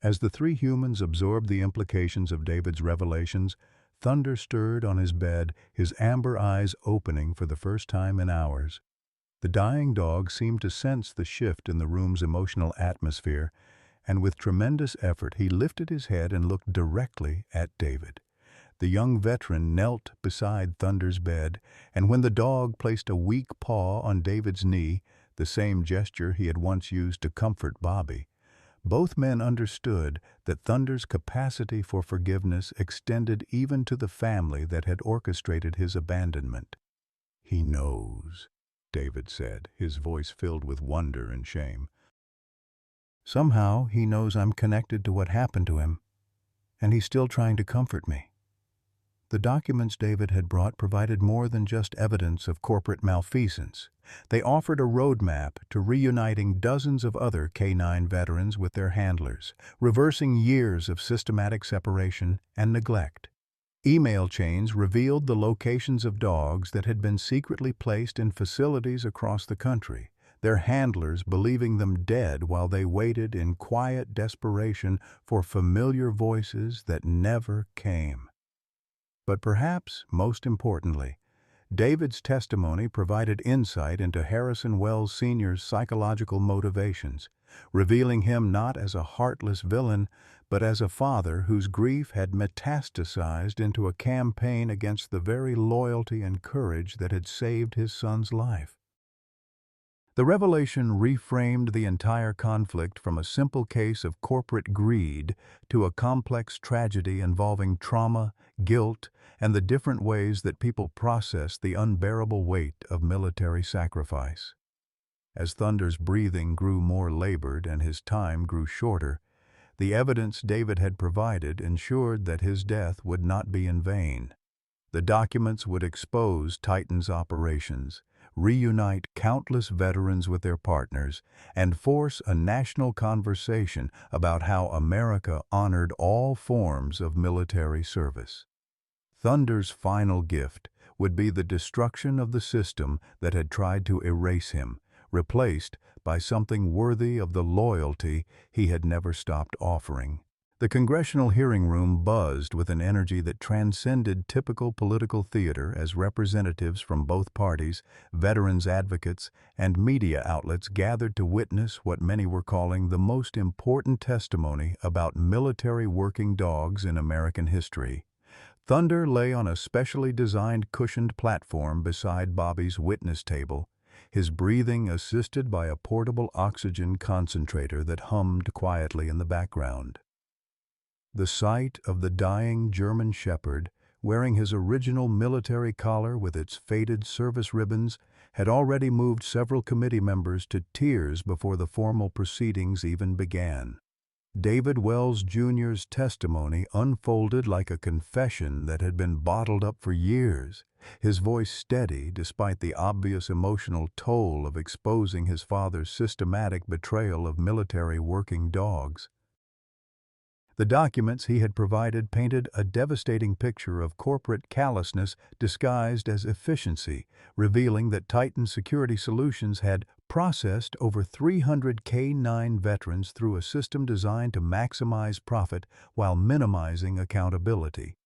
As the three humans absorbed the implications of David's revelations, Thunder stirred on his bed, his amber eyes opening for the first time in hours. The dying dog seemed to sense the shift in the room's emotional atmosphere, and with tremendous effort he lifted his head and looked directly at David. The young veteran knelt beside Thunder's bed, and when the dog placed a weak paw on David's knee, the same gesture he had once used to comfort Bobby, both men understood that Thunder's capacity for forgiveness extended even to the family that had orchestrated his abandonment. "He knows," David said, his voice filled with wonder and shame. "Somehow he knows I'm connected to what happened to him, and he's still trying to comfort me." The documents David had brought provided more than just evidence of corporate malfeasance. They offered a roadmap to reuniting dozens of other K9 veterans with their handlers, reversing years of systematic separation and neglect. Email chains revealed the locations of dogs that had been secretly placed in facilities across the country, their handlers believing them dead while they waited in quiet desperation for familiar voices that never came. But perhaps most importantly, David's testimony provided insight into Harrison Wells Sr.'s psychological motivations, revealing him not as a heartless villain, but as a father whose grief had metastasized into a campaign against the very loyalty and courage that had saved his son's life. The revelation reframed the entire conflict from a simple case of corporate greed to a complex tragedy involving trauma, guilt, and the different ways that people process the unbearable weight of military sacrifice. As Thunder's breathing grew more labored and his time grew shorter, the evidence David had provided ensured that his death would not be in vain. The documents would expose Titan's operations, reunite countless veterans with their partners, and force a national conversation about how America honored all forms of military service. Thunder's final gift would be the destruction of the system that had tried to erase him, replaced by something worthy of the loyalty he had never stopped offering. The congressional hearing room buzzed with an energy that transcended typical political theater as representatives from both parties, veterans advocates, and media outlets gathered to witness what many were calling the most important testimony about military working dogs in American history. Thunder lay on a specially designed cushioned platform beside Bobby's witness table, his breathing assisted by a portable oxygen concentrator that hummed quietly in the background. The sight of the dying German Shepherd, wearing his original military collar with its faded service ribbons, had already moved several committee members to tears before the formal proceedings even began. David Wells Jr.'s testimony unfolded like a confession that had been bottled up for years, his voice steady despite the obvious emotional toll of exposing his father's systematic betrayal of military working dogs. The documents he had provided painted a devastating picture of corporate callousness disguised as efficiency, revealing that Titan Security Solutions had processed over 300 K-9 veterans through a system designed to maximize profit while minimizing accountability.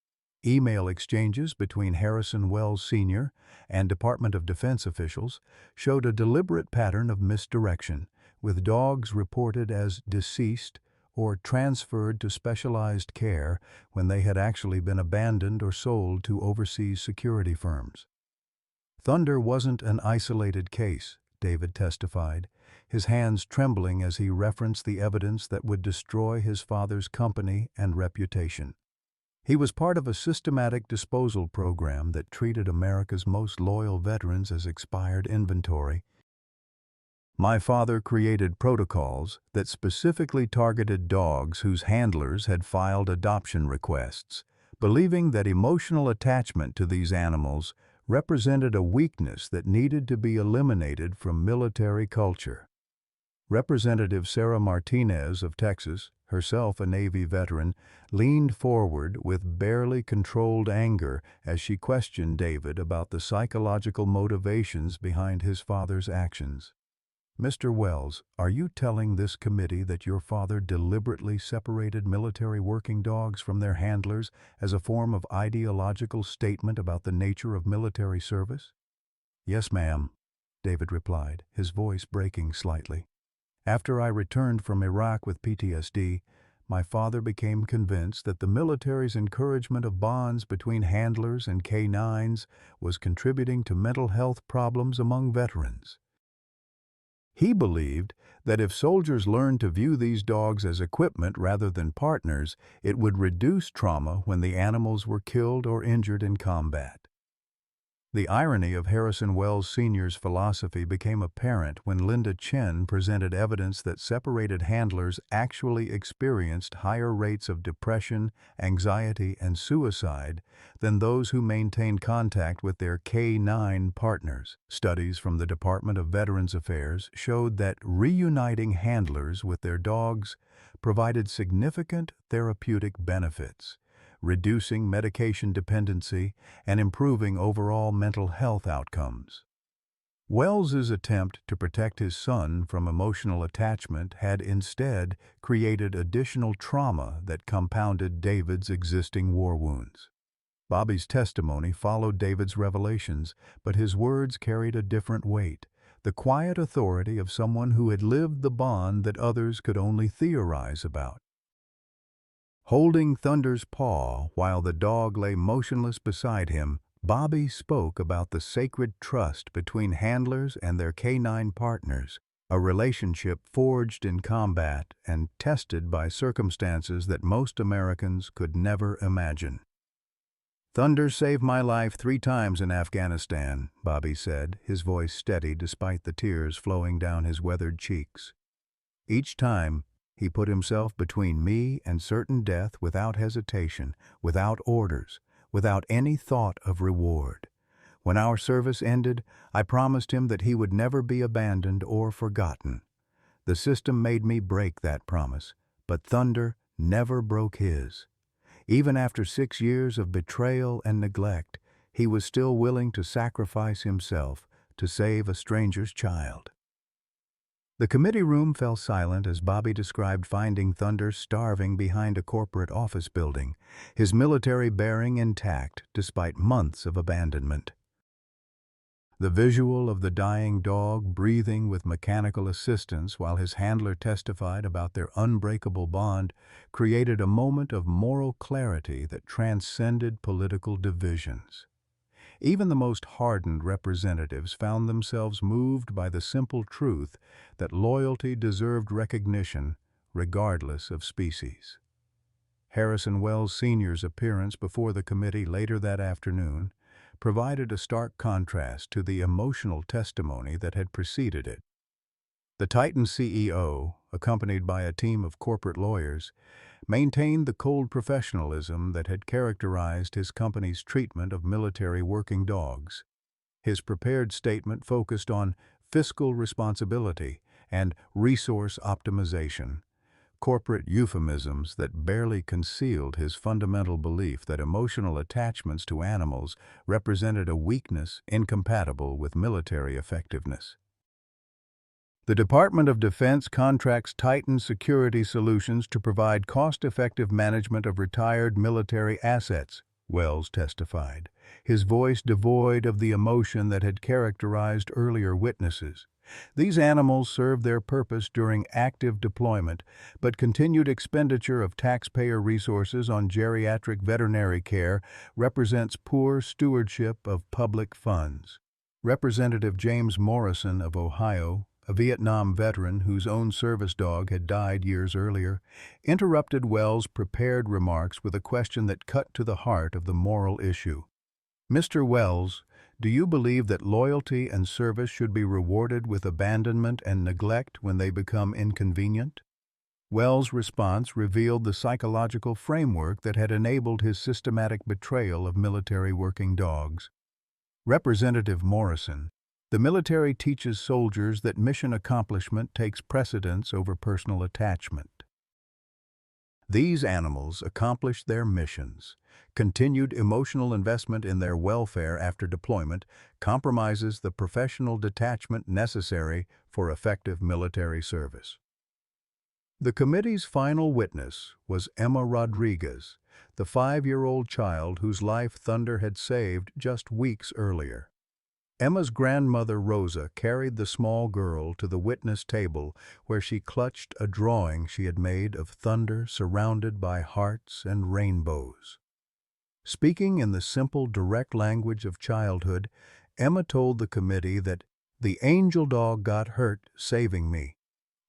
Email exchanges between Harrison Wells Sr. and Department of Defense officials showed a deliberate pattern of misdirection, with dogs reported as deceased or transferred to specialized care when they had actually been abandoned or sold to overseas security firms. Thunder wasn't an isolated case, David testified, his hands trembling as he referenced the evidence that would destroy his father's company and reputation. He was part of a systematic disposal program that treated America's most loyal veterans as expired inventory. My father created protocols that specifically targeted dogs whose handlers had filed adoption requests, believing that emotional attachment to these animals represented a weakness that needed to be eliminated from military culture. Representative Sarah Martinez of Texas, herself a Navy veteran, leaned forward with barely controlled anger as she questioned David about the psychological motivations behind his father's actions. Mr. Wells, are you telling this committee that your father deliberately separated military working dogs from their handlers as a form of ideological statement about the nature of military service? Yes, ma'am, David replied, his voice breaking slightly. After I returned from Iraq with PTSD, my father became convinced that the military's encouragement of bonds between handlers and K-9s was contributing to mental health problems among veterans. He believed that if soldiers learned to view these dogs as equipment rather than partners, it would reduce trauma when the animals were killed or injured in combat. The irony of Harrison Wells Sr.'s philosophy became apparent when Linda Chen presented evidence that separated handlers actually experienced higher rates of depression, anxiety, and suicide than those who maintained contact with their K-9 partners. Studies from the Department of Veterans Affairs showed that reuniting handlers with their dogs provided significant therapeutic benefits, reducing medication dependency and improving overall mental health outcomes. Wells's attempt to protect his son from emotional attachment had instead created additional trauma that compounded David's existing war wounds. Bobby's testimony followed David's revelations, but his words carried a different weight, the quiet authority of someone who had lived the bond that others could only theorize about. Holding Thunder's paw while the dog lay motionless beside him, Bobby spoke about the sacred trust between handlers and their K-9 partners, a relationship forged in combat and tested by circumstances that most Americans could never imagine. Thunder saved my life 3 times in Afghanistan, Bobby said, his voice steady despite the tears flowing down his weathered cheeks. Each time, he put himself between me and certain death without hesitation, without orders, without any thought of reward. When our service ended, I promised him that he would never be abandoned or forgotten. The system made me break that promise, but Thunder never broke his. Even after 6 years of betrayal and neglect, he was still willing to sacrifice himself to save a stranger's child. The committee room fell silent as Bobby described finding Thunder starving behind a corporate office building, his military bearing intact despite months of abandonment. The visual of the dying dog breathing with mechanical assistance while his handler testified about their unbreakable bond created a moment of moral clarity that transcended political divisions. Even the most hardened representatives found themselves moved by the simple truth that loyalty deserved recognition regardless of species. Harrison Wells Sr.'s appearance before the committee later that afternoon provided a stark contrast to the emotional testimony that had preceded it. The Titan CEO, accompanied by a team of corporate lawyers, maintained the cold professionalism that had characterized his company's treatment of military working dogs. His prepared statement focused on fiscal responsibility and resource optimization, corporate euphemisms that barely concealed his fundamental belief that emotional attachments to animals represented a weakness incompatible with military effectiveness. The Department of Defense contracts Titan Security Solutions to provide cost-effective management of retired military assets, Wells testified, his voice devoid of the emotion that had characterized earlier witnesses. These animals served their purpose during active deployment, but continued expenditure of taxpayer resources on geriatric veterinary care represents poor stewardship of public funds. Representative James Morrison of Ohio, a Vietnam veteran whose own service dog had died years earlier, interrupted Wells' prepared remarks with a question that cut to the heart of the moral issue. "Mr. Wells, do you believe that loyalty and service should be rewarded with abandonment and neglect when they become inconvenient?" Wells' response revealed the psychological framework that had enabled his systematic betrayal of military working dogs. Representative Morrison, "The military teaches soldiers that mission accomplishment takes precedence over personal attachment. These animals accomplished their missions. Continued emotional investment in their welfare after deployment compromises the professional detachment necessary for effective military service." The committee's final witness was Emma Rodriguez, the 5-year-old child whose life Thunder had saved just weeks earlier. Emma's grandmother Rosa carried the small girl to the witness table where she clutched a drawing she had made of Thunder surrounded by hearts and rainbows. Speaking in the simple, direct language of childhood, Emma told the committee that the angel dog got hurt saving me,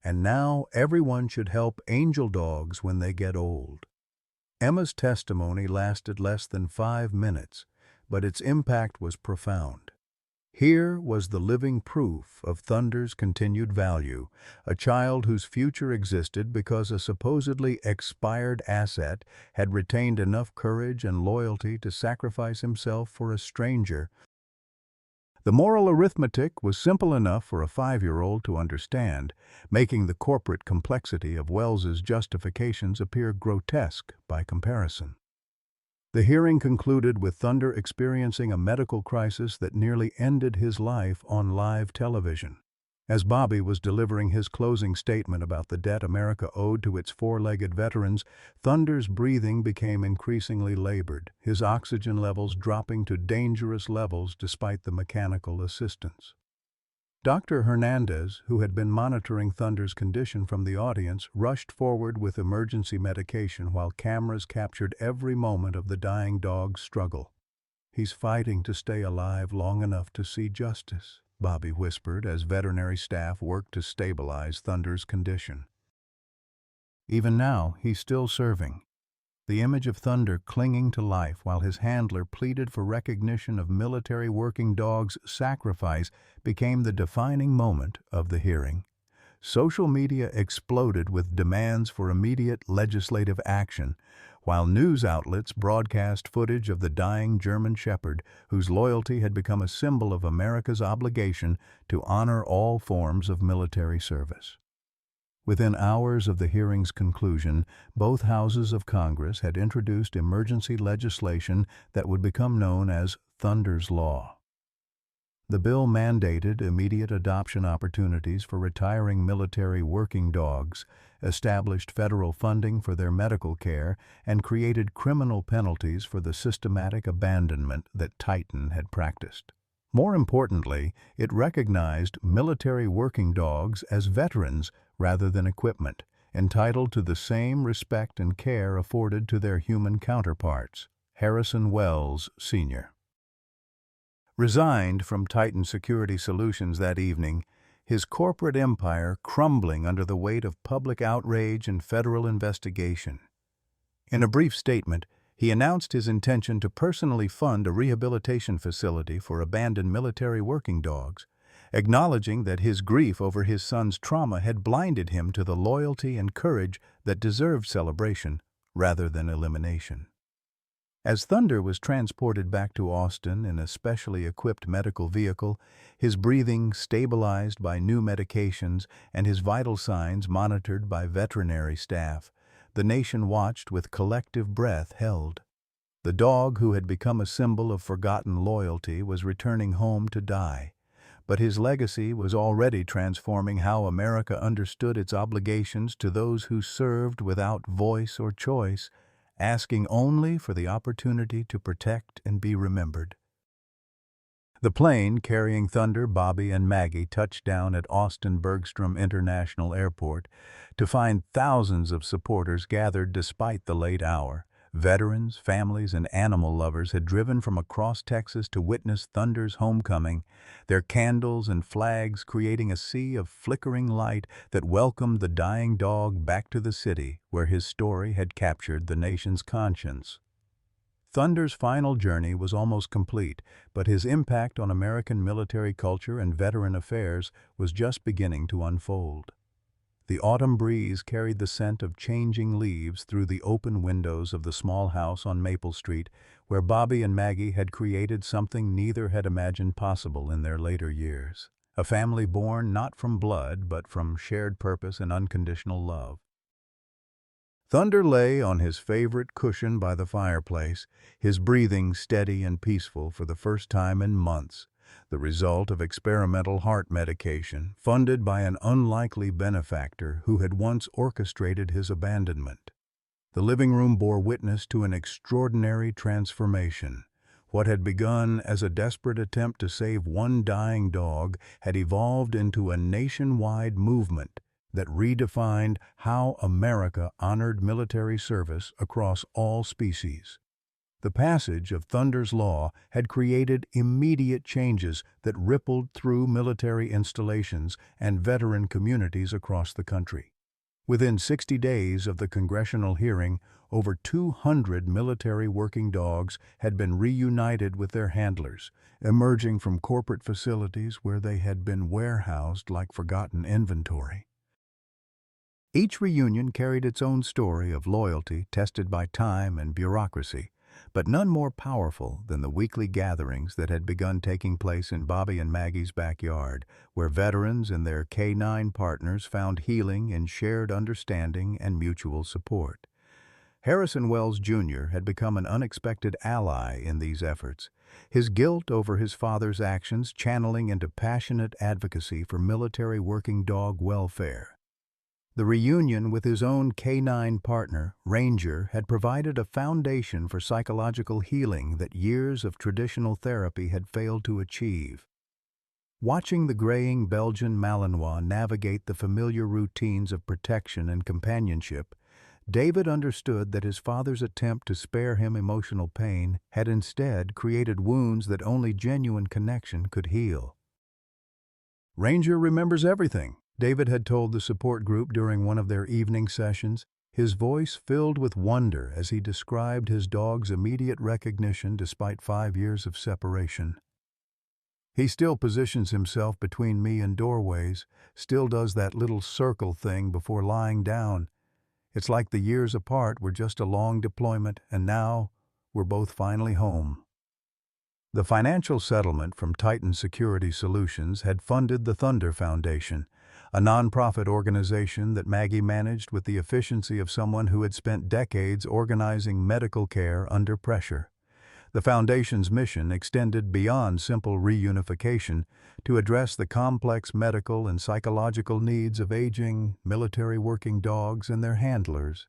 and now everyone should help angel dogs when they get old. Emma's testimony lasted less than 5 minutes, but its impact was profound. Here was the living proof of Thunder's continued value, a child whose future existed because a supposedly expired asset had retained enough courage and loyalty to sacrifice himself for a stranger. The moral arithmetic was simple enough for a 5-year-old to understand, making the corporate complexity of Wells's justifications appear grotesque by comparison. The hearing concluded with Thunder experiencing a medical crisis that nearly ended his life on live television. As Bobby was delivering his closing statement about the debt America owed to its 4-legged veterans, Thunder's breathing became increasingly labored, his oxygen levels dropping to dangerous levels despite the mechanical assistance. Dr. Hernandez, who had been monitoring Thunder's condition from the audience, rushed forward with emergency medication while cameras captured every moment of the dying dog's struggle. "He's fighting to stay alive long enough to see justice," Bobby whispered as veterinary staff worked to stabilize Thunder's condition. "Even now, he's still serving." The image of Thunder clinging to life while his handler pleaded for recognition of military working dogs' sacrifice became the defining moment of the hearing. Social media exploded with demands for immediate legislative action, while news outlets broadcast footage of the dying German Shepherd, whose loyalty had become a symbol of America's obligation to honor all forms of military service. Within hours of the hearing's conclusion, both houses of Congress had introduced emergency legislation that would become known as Thunder's Law. The bill mandated immediate adoption opportunities for retiring military working dogs, established federal funding for their medical care, and created criminal penalties for the systematic abandonment that Titan had practiced. More importantly, it recognized military working dogs as veterans rather than equipment, entitled to the same respect and care afforded to their human counterparts. Harrison Wells, Sr. resigned from Titan Security Solutions that evening, his corporate empire crumbling under the weight of public outrage and federal investigation. In a brief statement, he announced his intention to personally fund a rehabilitation facility for abandoned military working dogs, acknowledging that his grief over his son's trauma had blinded him to the loyalty and courage that deserved celebration rather than elimination. As Thunder was transported back to Austin in a specially equipped medical vehicle, his breathing stabilized by new medications and his vital signs monitored by veterinary staff, the nation watched with collective breath held. The dog who had become a symbol of forgotten loyalty was returning home to die, but his legacy was already transforming how America understood its obligations to those who served without voice or choice, asking only for the opportunity to protect and be remembered. The plane carrying Thunder, Bobby, and Maggie touched down at Austin Bergstrom International Airport to find thousands of supporters gathered despite the late hour. Veterans, families, and animal lovers had driven from across Texas to witness Thunder's homecoming, their candles and flags creating a sea of flickering light that welcomed the dying dog back to the city where his story had captured the nation's conscience. Thunder's final journey was almost complete, but his impact on American military culture and veteran affairs was just beginning to unfold. The autumn breeze carried the scent of changing leaves through the open windows of the small house on Maple Street, where Bobby and Maggie had created something neither had imagined possible in their later years. A family born not from blood, but from shared purpose and unconditional love. Thunder lay on his favorite cushion by the fireplace, his breathing steady and peaceful for the first time in months, the result of experimental heart medication funded by an unlikely benefactor who had once orchestrated his abandonment. The living room bore witness to an extraordinary transformation. What had begun as a desperate attempt to save one dying dog had evolved into a nationwide movement that redefined how America honored military service across all species. The passage of Thunder's Law had created immediate changes that rippled through military installations and veteran communities across the country. Within 60 days of the congressional hearing, over 200 military working dogs had been reunited with their handlers, emerging from corporate facilities where they had been warehoused like forgotten inventory. Each reunion carried its own story of loyalty tested by time and bureaucracy, but none more powerful than the weekly gatherings that had begun taking place in Bobby and Maggie's backyard, where veterans and their K-9 partners found healing in shared understanding and mutual support. Harrison Wells, Jr. had become an unexpected ally in these efforts, his guilt over his father's actions channeling into passionate advocacy for military working dog welfare. The reunion with his own K-9 partner, Ranger, had provided a foundation for psychological healing that years of traditional therapy had failed to achieve. Watching the graying Belgian Malinois navigate the familiar routines of protection and companionship, David understood that his father's attempt to spare him emotional pain had instead created wounds that only genuine connection could heal. "Ranger remembers everything," David had told the support group during one of their evening sessions, his voice filled with wonder as he described his dog's immediate recognition despite 5 years of separation. "He still positions himself between me and doorways, still does that little circle thing before lying down. It's like the years apart were just a long deployment, and now we're both finally home." The financial settlement from Titan Security Solutions had funded the Thunder Foundation, a nonprofit organization that Maggie managed with the efficiency of someone who had spent decades organizing medical care under pressure. The Foundation's mission extended beyond simple reunification to address the complex medical and psychological needs of aging, military working dogs and their handlers.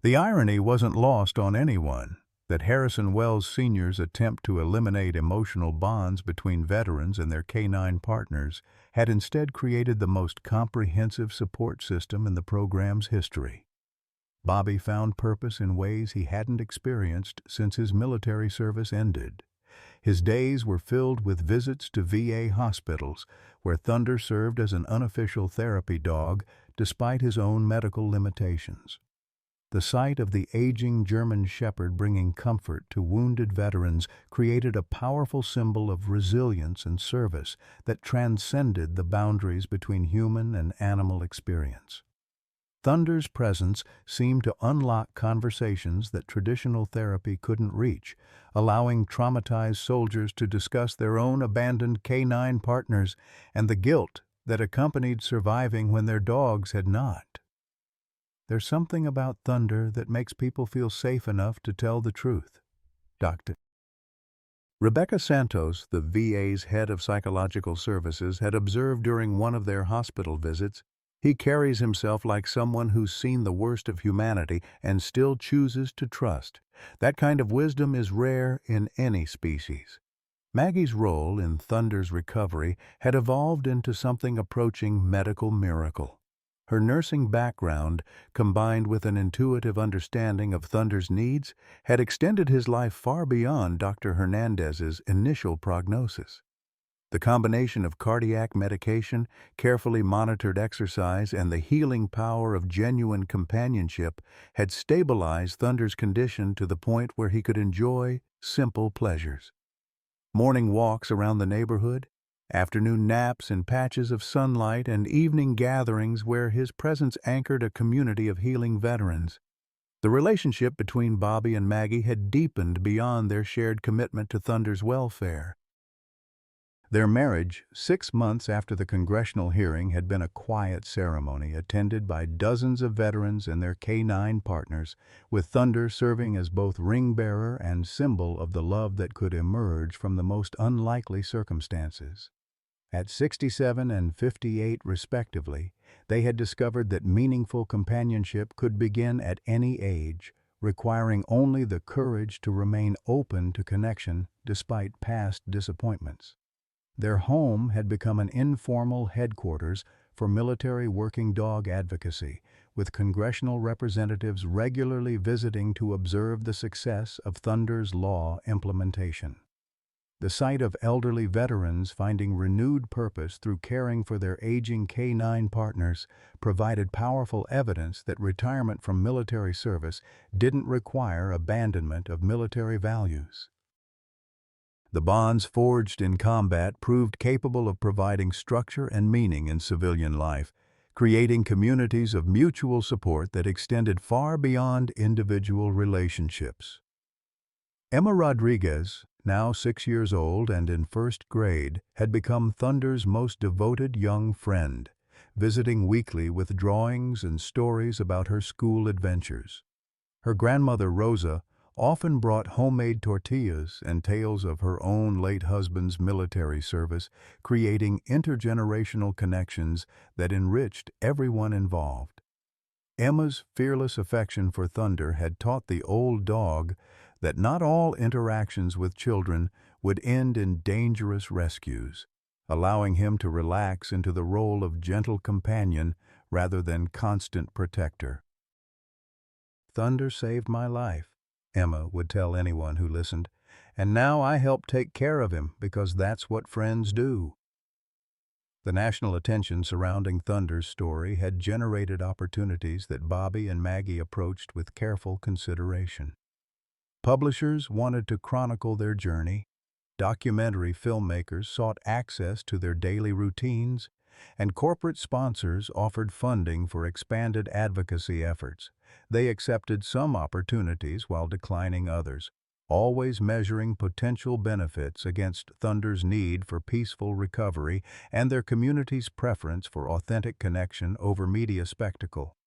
The irony wasn't lost on anyone that Harrison Wells Sr.'s attempt to eliminate emotional bonds between veterans and their canine partners had instead created the most comprehensive support system in the program's history. Bobby found purpose in ways he hadn't experienced since his military service ended. His days were filled with visits to VA hospitals, where Thunder served as an unofficial therapy dog despite his own medical limitations. The sight of the aging German Shepherd bringing comfort to wounded veterans created a powerful symbol of resilience and service that transcended the boundaries between human and animal experience. Thunder's presence seemed to unlock conversations that traditional therapy couldn't reach, allowing traumatized soldiers to discuss their own abandoned canine partners and the guilt that accompanied surviving when their dogs had not. There's something about Thunder that makes people feel safe enough to tell the truth. Dr. Rebecca Santos, the VA's head of psychological services, had observed during one of their hospital visits, he carries himself like someone who's seen the worst of humanity and still chooses to trust. That kind of wisdom is rare in any species. Maggie's role in Thunder's recovery had evolved into something approaching medical miracle. Her nursing background, combined with an intuitive understanding of Thunder's needs, had extended his life far beyond Dr. Hernandez's initial prognosis. The combination of cardiac medication, carefully monitored exercise, and the healing power of genuine companionship had stabilized Thunder's condition to the point where he could enjoy simple pleasures. Morning walks around the neighborhood, afternoon naps in patches of sunlight, and evening gatherings where his presence anchored a community of healing veterans. The relationship between Bobby and Maggie had deepened beyond their shared commitment to Thunder's welfare. Their marriage, 6 months after the congressional hearing, had been a quiet ceremony attended by dozens of veterans and their canine partners, with Thunder serving as both ring-bearer and symbol of the love that could emerge from the most unlikely circumstances. At 67 and 58 respectively, they had discovered that meaningful companionship could begin at any age, requiring only the courage to remain open to connection despite past disappointments. Their home had become an informal headquarters for military working dog advocacy, with congressional representatives regularly visiting to observe the success of Thunder's law implementation. The sight of elderly veterans finding renewed purpose through caring for their aging canine partners provided powerful evidence that retirement from military service didn't require abandonment of military values. The bonds forged in combat proved capable of providing structure and meaning in civilian life, creating communities of mutual support that extended far beyond individual relationships. Emma Rodriguez, now 6 years old and in first grade, had become Thunder's most devoted young friend, visiting weekly with drawings and stories about her school adventures. Her grandmother, Rosa, often brought homemade tortillas and tales of her own late husband's military service, creating intergenerational connections that enriched everyone involved. Emma's fearless affection for Thunder had taught the old dog that not all interactions with children would end in dangerous rescues, allowing him to relax into the role of gentle companion rather than constant protector. "Thunder saved my life," Emma would tell anyone who listened, "and now I help take care of him because that's what friends do." The national attention surrounding Thunder's story had generated opportunities that Bobby and Maggie approached with careful consideration. Publishers wanted to chronicle their journey, documentary filmmakers sought access to their daily routines, and corporate sponsors offered funding for expanded advocacy efforts. They accepted some opportunities while declining others, always measuring potential benefits against Thunder's need for peaceful recovery and their community's preference for authentic connection over media spectacle.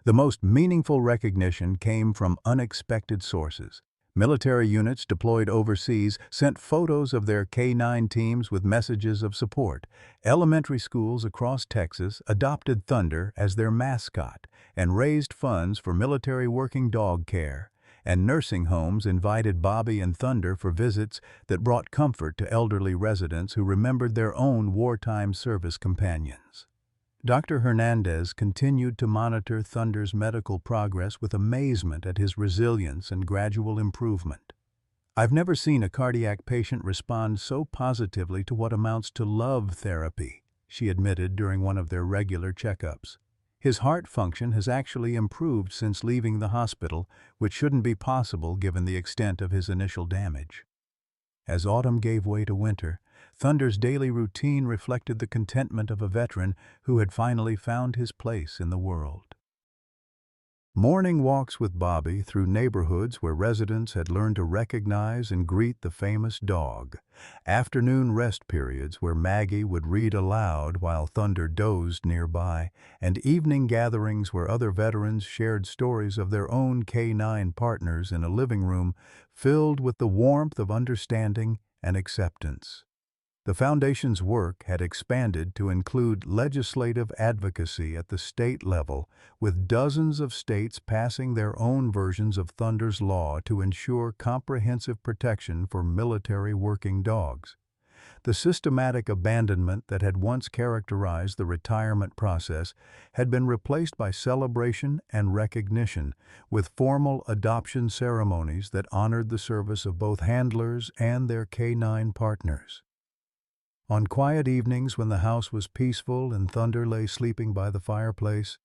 The most meaningful recognition came from unexpected sources. Military units deployed overseas sent photos of their K-9 teams with messages of support. Elementary schools across Texas adopted Thunder as their mascot and raised funds for military working dog care. And nursing homes invited Bobby and Thunder for visits that brought comfort to elderly residents who remembered their own wartime service companions. Dr. Hernandez continued to monitor Thunder's medical progress with amazement at his resilience and gradual improvement. "I've never seen a cardiac patient respond so positively to what amounts to love therapy," she admitted during one of their regular checkups. "His heart function has actually improved since leaving the hospital, which shouldn't be possible given the extent of his initial damage." As autumn gave way to winter, Thunder's daily routine reflected the contentment of a veteran who had finally found his place in the world. Morning walks with Bobby through neighborhoods where residents had learned to recognize and greet the famous dog. Afternoon rest periods where Maggie would read aloud while Thunder dozed nearby, and evening gatherings where other veterans shared stories of their own K-9 partners in a living room filled with the warmth of understanding and acceptance. The Foundation's work had expanded to include legislative advocacy at the state level, with dozens of states passing their own versions of Thunder's law to ensure comprehensive protection for military working dogs. The systematic abandonment that had once characterized the retirement process had been replaced by celebration and recognition, with formal adoption ceremonies that honored the service of both handlers and their K-9 partners. On quiet evenings when the house was peaceful and Thunder lay sleeping by the fireplace,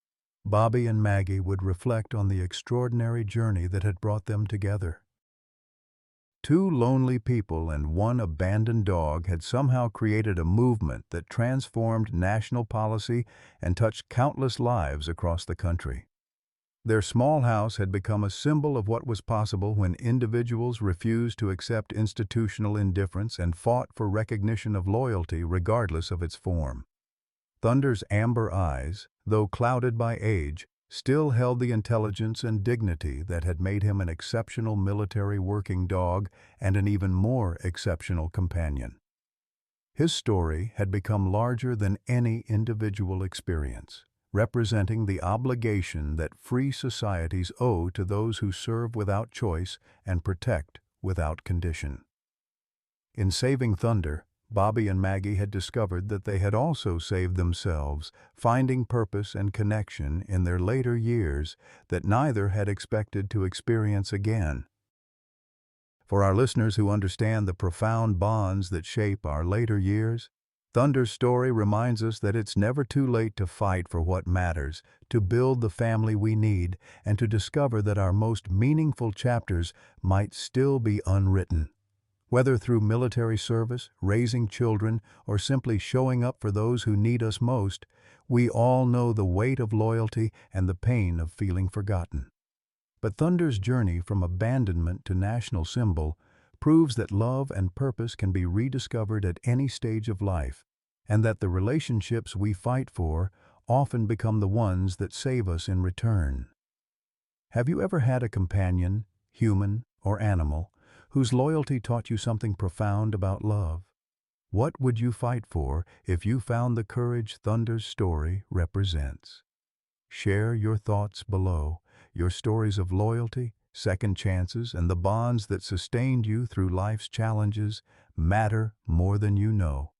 Bobby and Maggie would reflect on the extraordinary journey that had brought them together. Two lonely people and one abandoned dog had somehow created a movement that transformed national policy and touched countless lives across the country. Their small house had become a symbol of what was possible when individuals refused to accept institutional indifference and fought for recognition of loyalty regardless of its form. Thunder's amber eyes, though clouded by age, still held the intelligence and dignity that had made him an exceptional military working dog and an even more exceptional companion. His story had become larger than any individual experience, representing the obligation that free societies owe to those who serve without choice and protect without condition. In saving Thunder, Bobby and Maggie had discovered that they had also saved themselves, finding purpose and connection in their later years that neither had expected to experience again. For our listeners who understand the profound bonds that shape our later years, Thunder's story reminds us that it's never too late to fight for what matters, to build the family we need, and to discover that our most meaningful chapters might still be unwritten. Whether through military service, raising children, or simply showing up for those who need us most, we all know the weight of loyalty and the pain of feeling forgotten. But Thunder's journey from abandonment to national symbol proves that love and purpose can be rediscovered at any stage of life, and that the relationships we fight for often become the ones that save us in return. Have you ever had a companion, human or animal, whose loyalty taught you something profound about love? What would you fight for if you found the courage Thunder's story represents? Share your thoughts below. Your stories of loyalty, second chances, and the bonds that sustained you through life's challenges matter more than you know.